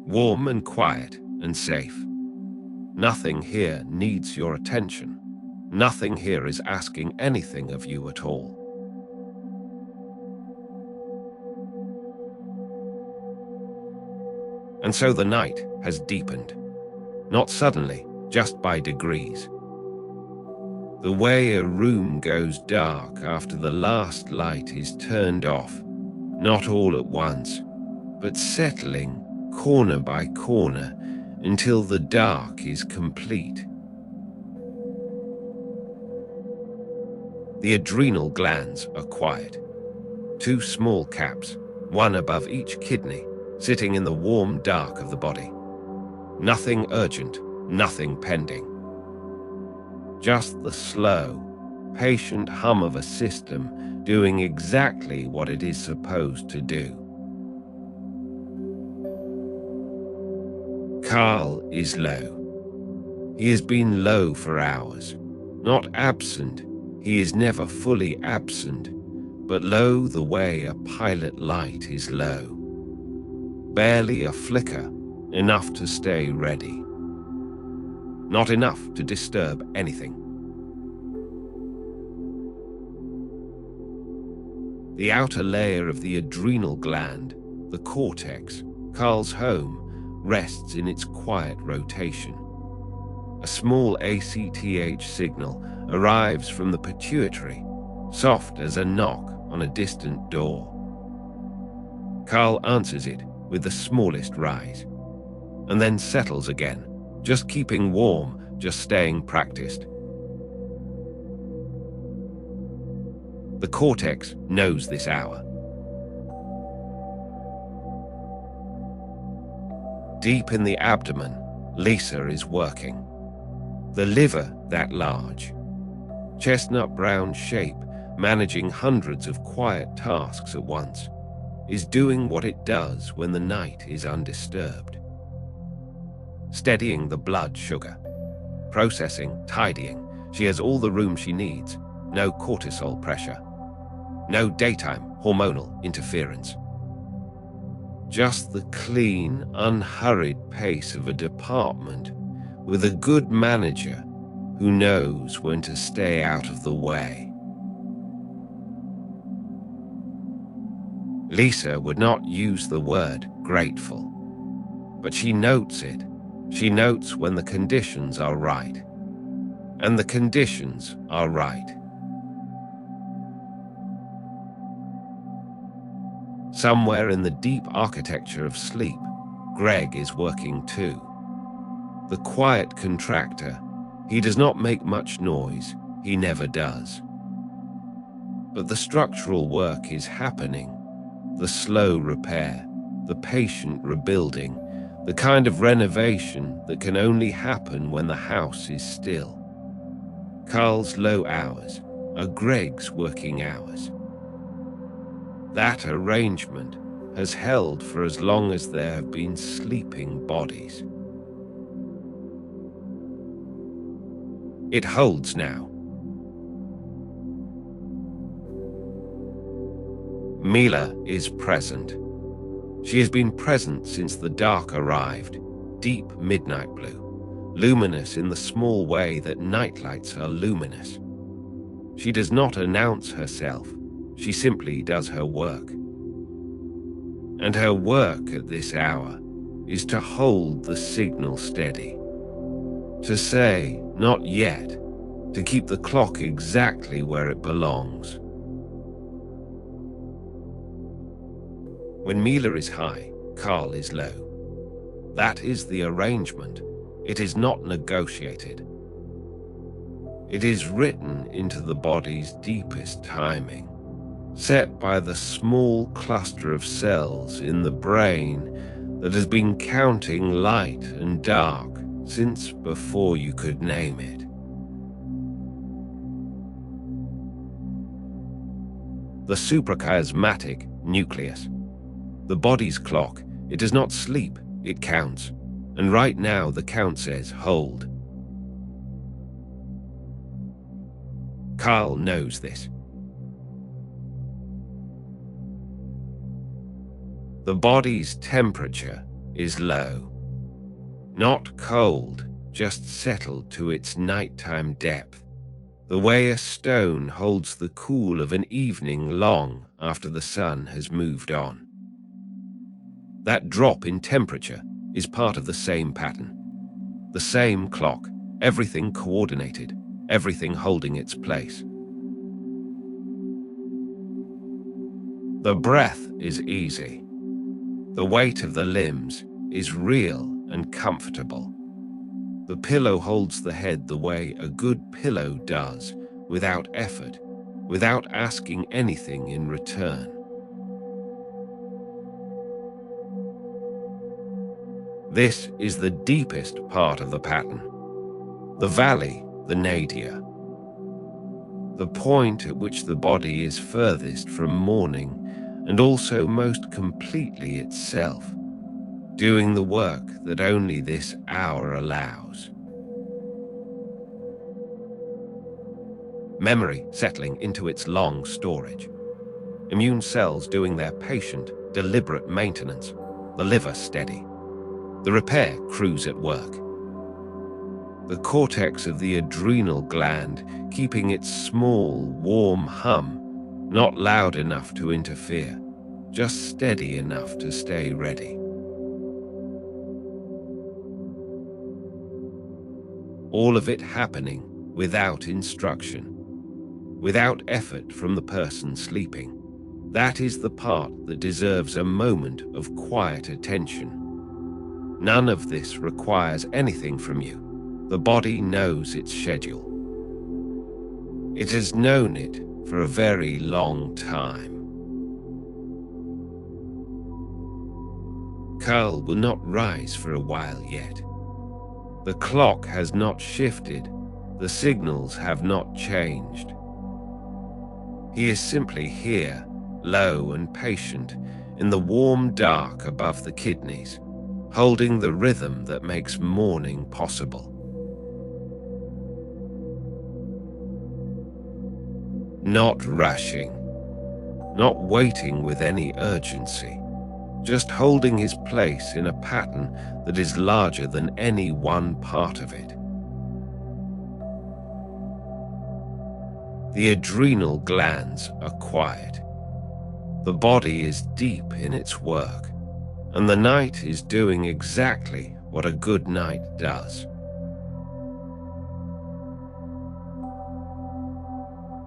Warm and quiet and safe. Nothing here needs your attention. Nothing here is asking anything of you at all. And so the night has deepened. Not suddenly, just by degrees. The way a room goes dark after the last light is turned off, not all at once, but settling corner by corner until the dark is complete. The adrenal glands are quiet. 2 small caps, one above each kidney, sitting in the warm dark of the body. Nothing urgent, nothing pending. Just the slow, patient hum of a system doing exactly what it is supposed to do. Carl is low. He has been low for hours. Not absent, he is never fully absent, but low the way a pilot light is low. Barely a flicker, enough to stay ready. Not enough to disturb anything. The outer layer of the adrenal gland, the cortex, Carl's home, rests in its quiet rotation. A small ACTH signal arrives from the pituitary, soft as a knock on a distant door. Carl answers it with the smallest rise, and then settles again, just keeping warm, just staying practiced. The cortex knows this hour. Deep in the abdomen, Lisa is working. The liver that large. Chestnut brown shape, managing hundreds of quiet tasks at once, is doing what it does when the night is undisturbed. Steadying the blood sugar. Processing, tidying. She has all the room she needs. No cortisol pressure. No daytime hormonal interference. Just the clean, unhurried pace of a department with a good manager who knows when to stay out of the way. Lisa would not use the word grateful, but she notes it. She notes when the conditions are right. And the conditions are right. Somewhere in the deep architecture of sleep, Greg is working too. The quiet contractor, he does not make much noise, he never does. But the structural work is happening, the slow repair, the patient rebuilding, the kind of renovation that can only happen when the house is still. Carl's low hours are Greg's working hours. That arrangement has held for as long as there have been sleeping bodies. It holds now. Mila is present. She has been present since the dark arrived, deep midnight blue, luminous in the small way that nightlights are luminous. She does not announce herself. She simply does her work. And her work at this hour is to hold the signal steady. To say, not yet, to keep the clock exactly where it belongs. When Mila is high, Carl is low. That is the arrangement. It is not negotiated. It is written into the body's deepest timing, set by the small cluster of cells in the brain that has been counting light and dark since before you could name it. The suprachiasmatic nucleus. The body's clock, it does not sleep, it counts. And right now the count says hold. Carl knows this. The body's temperature is low. Not cold, just settled to its nighttime depth, the way a stone holds the cool of an evening long after the sun has moved on. That drop in temperature is part of the same pattern. The same clock, everything coordinated, everything holding its place. The breath is easy. The weight of the limbs is real and comfortable. The pillow holds the head the way a good pillow does, without effort, without asking anything in return. This is the deepest part of the pattern. The valley, the nadir. The point at which the body is furthest from morning and also most completely itself. doing the work that only this hour allows. Memory settling into its long storage. Immune cells doing their patient, deliberate maintenance. The liver steady. The repair crews at work. The cortex of the adrenal gland keeping its small, warm hum, not loud enough to interfere, just steady enough to stay ready. All of it happening without instruction, without effort from the person sleeping. That is the part that deserves a moment of quiet attention. None of this requires anything from you. The body knows its schedule. It has known it for a very long time. Carl will not rise for a while yet. The clock has not shifted. The signals have not changed. He is simply here, low and patient, in the warm dark above the kidneys, holding the rhythm that makes morning possible. Not rushing, not waiting with any urgency, just holding his place in a pattern that is larger than any one part of it. The adrenal glands are quiet. The body is deep in its work, and the night is doing exactly what a good night does.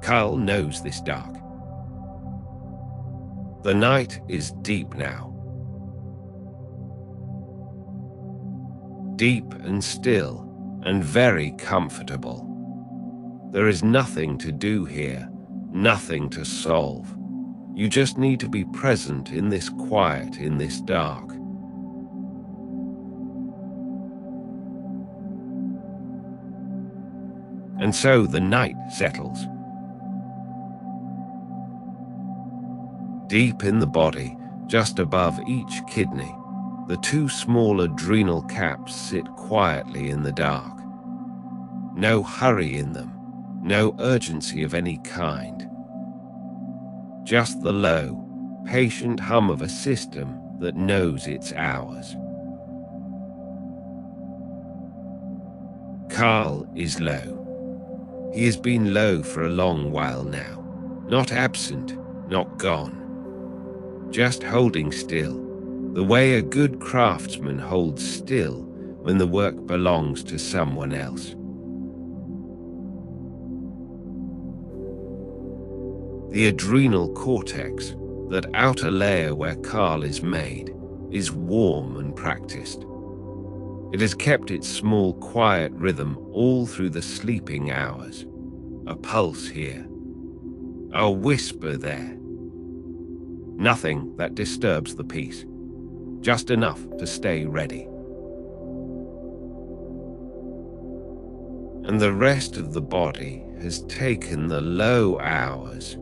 Carl knows this dark. The night is deep now. Deep and still and very comfortable. There is nothing to do here, nothing to solve. You just need to be present in this quiet, in this dark. And so the night settles. Deep in the body, just above each kidney, the two small adrenal caps sit quietly in the dark. No hurry in them, no urgency of any kind. Just the low, patient hum of a system that knows its hours. Carl is low. He has been low for a long while now, not absent, not gone. Just holding still, the way a good craftsman holds still when the work belongs to someone else. The adrenal cortex, that outer layer where Carl is made, is warm and practiced. It has kept its small, quiet rhythm all through the sleeping hours. A pulse here, a whisper there. Nothing that disturbs the peace, just enough to stay ready. And the rest of the body has taken the low hours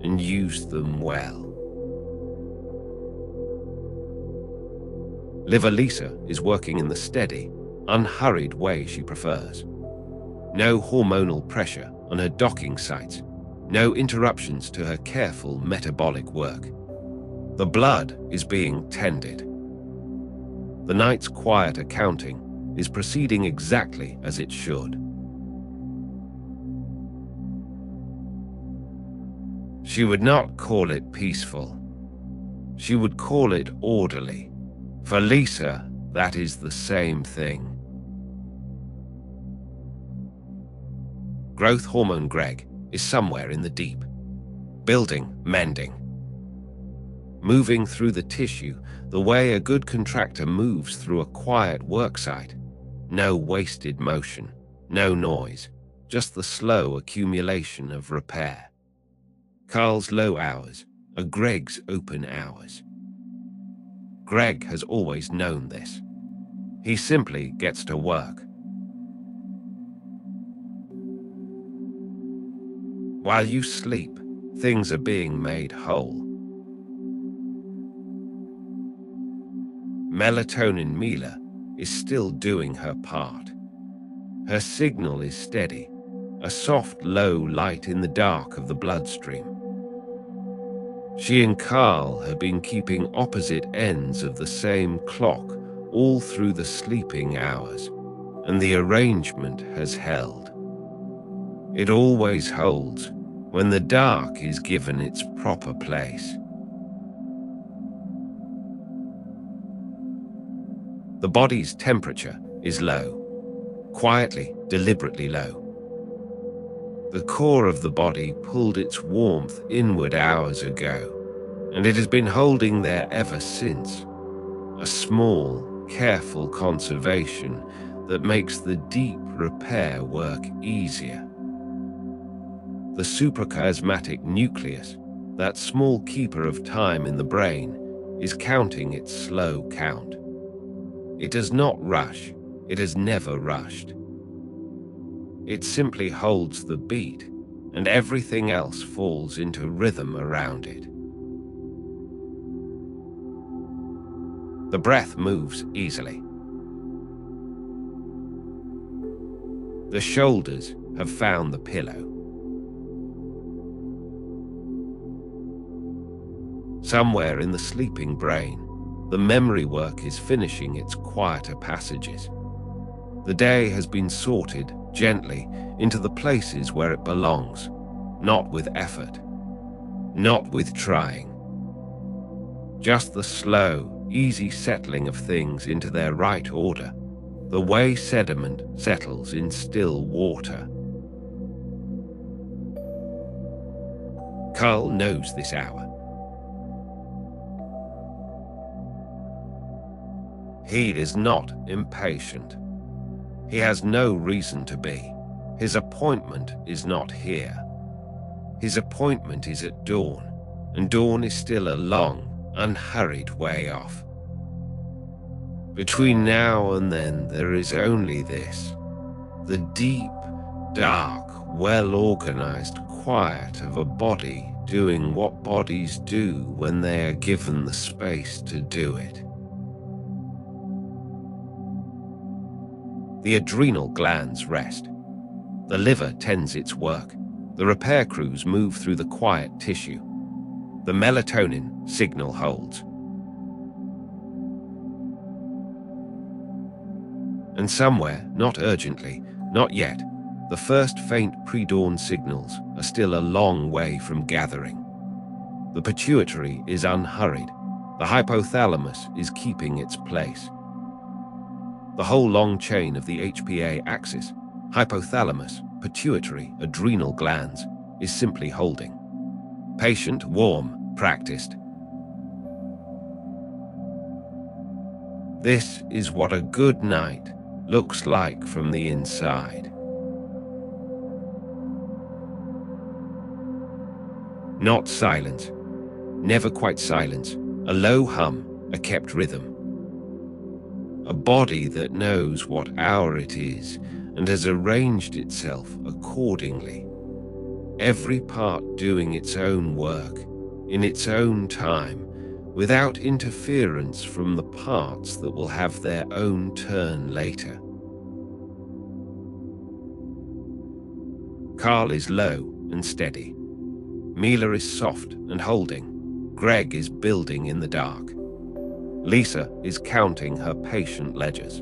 and used them well. Liver Lisa is working in the steady, unhurried way she prefers. No hormonal pressure on her docking sites, no interruptions to her careful metabolic work. The blood is being tended. The night's quiet accounting is proceeding exactly as it should. She would not call it peaceful. She would call it orderly. For Lisa, that is the same thing. Growth hormone Greg is somewhere in the deep, building, mending, moving through the tissue the way a good contractor moves through a quiet worksite. No wasted motion, no noise, just the slow accumulation of repair. Carl's low hours are Greg's open hours. Greg has always known this. He simply gets to work. While you sleep, things are being made whole. melatonin Mila is still doing her part. Her signal is steady, a soft, low light in the dark of the bloodstream. She and Carl have been keeping opposite ends of the same clock all through the sleeping hours, and the arrangement has held. It always holds when the dark is given its proper place. The body's temperature is low, quietly, deliberately low. The core of the body pulled its warmth inward hours ago, and it has been holding there ever since. A small, careful conservation that makes the deep repair work easier. The suprachiasmatic nucleus, that small keeper of time in the brain, is counting its slow count. It does not rush. It has never rushed. It simply holds the beat, and everything else falls into rhythm around it. The breath moves easily. The shoulders have found the pillow. Somewhere in the sleeping brain, the memory work is finishing its quieter passages. The day has been sorted gently into the places where it belongs, not with effort, not with trying. Just the slow, easy settling of things into their right order, the way sediment settles in still water. Carl knows this hour. He is not impatient. He has no reason to be. His appointment is not here. His appointment is at dawn, and dawn is still a long, unhurried way off. Between now and then there is only this, the deep, dark, well-organized quiet of a body doing what bodies do when they are given the space to do it. The adrenal glands rest. The liver tends its work. The repair crews move through the quiet tissue. The melatonin signal holds. And somewhere, not urgently, not yet, the first faint pre-dawn signals are still a long way from gathering. The pituitary is unhurried. The hypothalamus is keeping its place. The whole long chain of the HPA axis, hypothalamus, pituitary, adrenal glands, is simply holding. Patient, warm, practiced. This is what a good night looks like from the inside. Not silence, never quite silence, a low hum, a kept rhythm. A body that knows what hour it is and has arranged itself accordingly. Every part doing its own work, in its own time, without interference from the parts that will have their own turn later. Carl is low and steady. Mila is soft and holding. Greg is building in the dark. Lisa is counting her patient ledgers.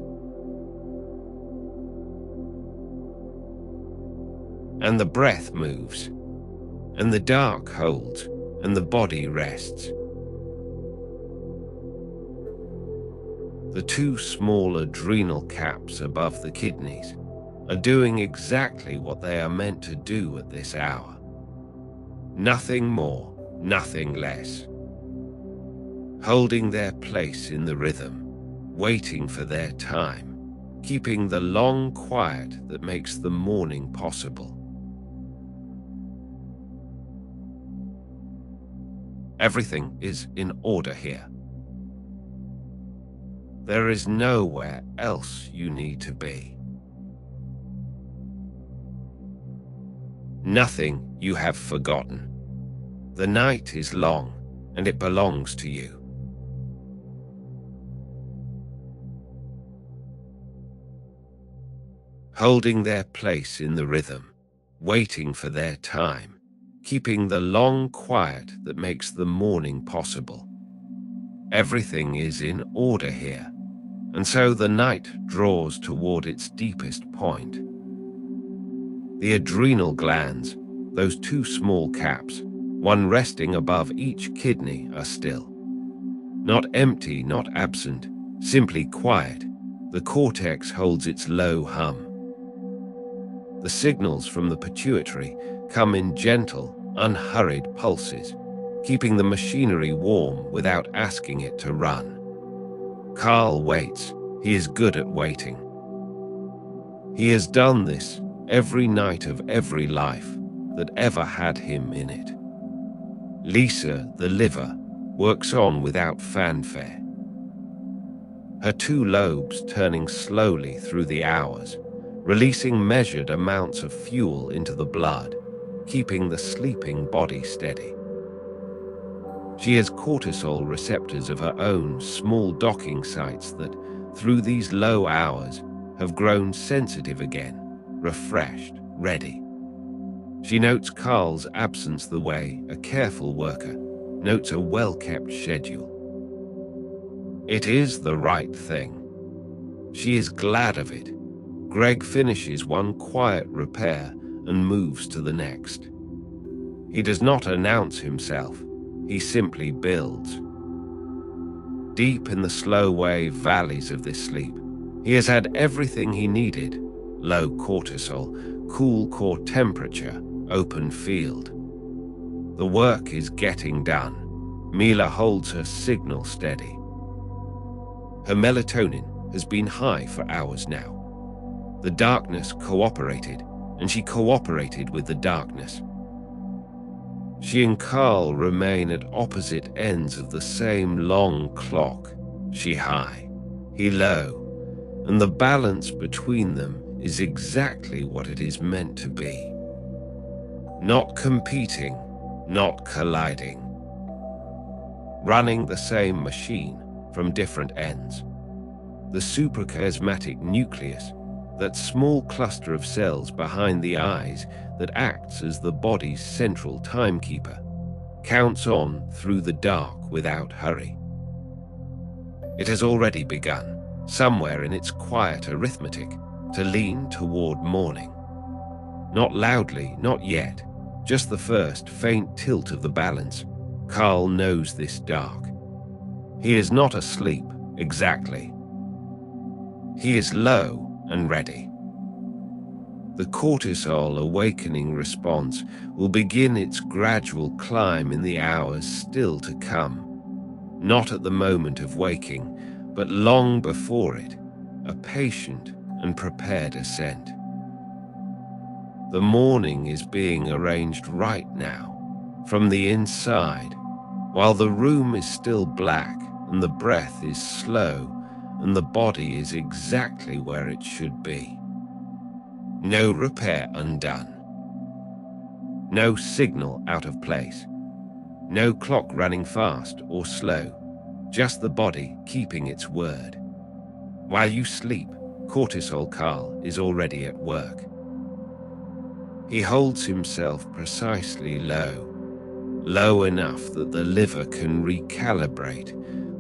And the breath moves, and the dark holds, and the body rests. The two small adrenal caps above the kidneys are doing exactly what they are meant to do at this hour. Nothing more, nothing less. Holding their place in the rhythm, waiting for their time, keeping the long quiet that makes the morning possible. Everything is in order here. There is nowhere else you need to be. Nothing you have forgotten. The night is long, and it belongs to you. holding their place in the rhythm, waiting for their time, keeping the long quiet that makes the morning possible. Everything is in order here, and so the night draws toward its deepest point. The adrenal glands, those two small caps, one resting above each kidney, are still. Not empty, not absent, simply quiet. The cortex holds its low hum. The signals from the pituitary come in gentle, unhurried pulses, keeping the machinery warm without asking it to run. Carl waits. He is good at waiting. He has done this every night of every life that ever had him in it. Lisa, the liver, works on without fanfare. Her two lobes turning slowly through the hours, releasing measured amounts of fuel into the blood, keeping the sleeping body steady. She has cortisol receptors of her own, small docking sites that, through these low hours, have grown sensitive again, refreshed, ready. She notes Carl's absence the way a careful worker notes a well-kept schedule. It is the right thing. She is glad of it. Greg finishes one quiet repair and moves to the next. He does not announce himself. He simply builds. Deep in the slow wave valleys of this sleep, he has had everything he needed: low cortisol, cool core temperature, open field. The work is getting done. Mila holds her signal steady. Her melatonin has been high for hours now. The darkness cooperated, and she cooperated with the darkness. She and Carl remain at opposite ends of the same long clock. She high, he low, and the balance between them is exactly what it is meant to be. Not competing, not colliding. Running the same machine from different ends. The suprachiasmatic nucleus, that small cluster of cells behind the eyes that acts as the body's central timekeeper, counts on through the dark without hurry. It has already begun, somewhere in its quiet arithmetic, to lean toward morning. Not loudly, not yet, just the first faint tilt of the balance. Carl knows this dark. He is not asleep, exactly. He is low and ready. The cortisol awakening response will begin its gradual climb in the hours still to come, not at the moment of waking, but long before it, a patient and prepared ascent. The morning is being arranged right now, from the inside, while the room is still black and the breath is slow and the body is exactly where it should be. No repair undone. No signal out of place. No clock running fast or slow. Just the body keeping its word. While you sleep, Cortisol Carl is already at work. He holds himself precisely low. Low enough that the liver can recalibrate,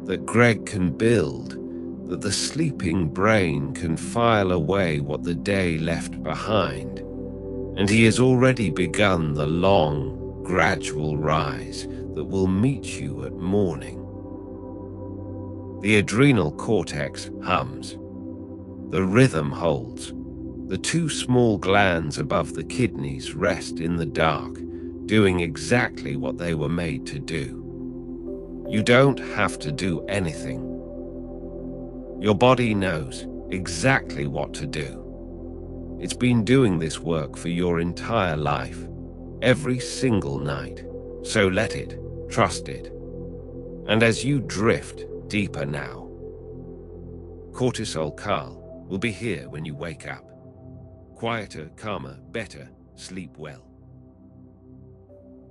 that Greg can build, that the sleeping brain can file away what the day left behind, and he has already begun the long, gradual rise that will meet you at morning. The adrenal cortex hums. The rhythm holds. The two small glands above the kidneys rest in the dark, doing exactly what they were made to do. You don't have to do anything. Your body knows exactly what to do. It's been doing this work for your entire life, every single night. So let it, trust it. And as you drift deeper now, Cortisol Carl will be here when you wake up. Quieter, calmer, better, sleep well.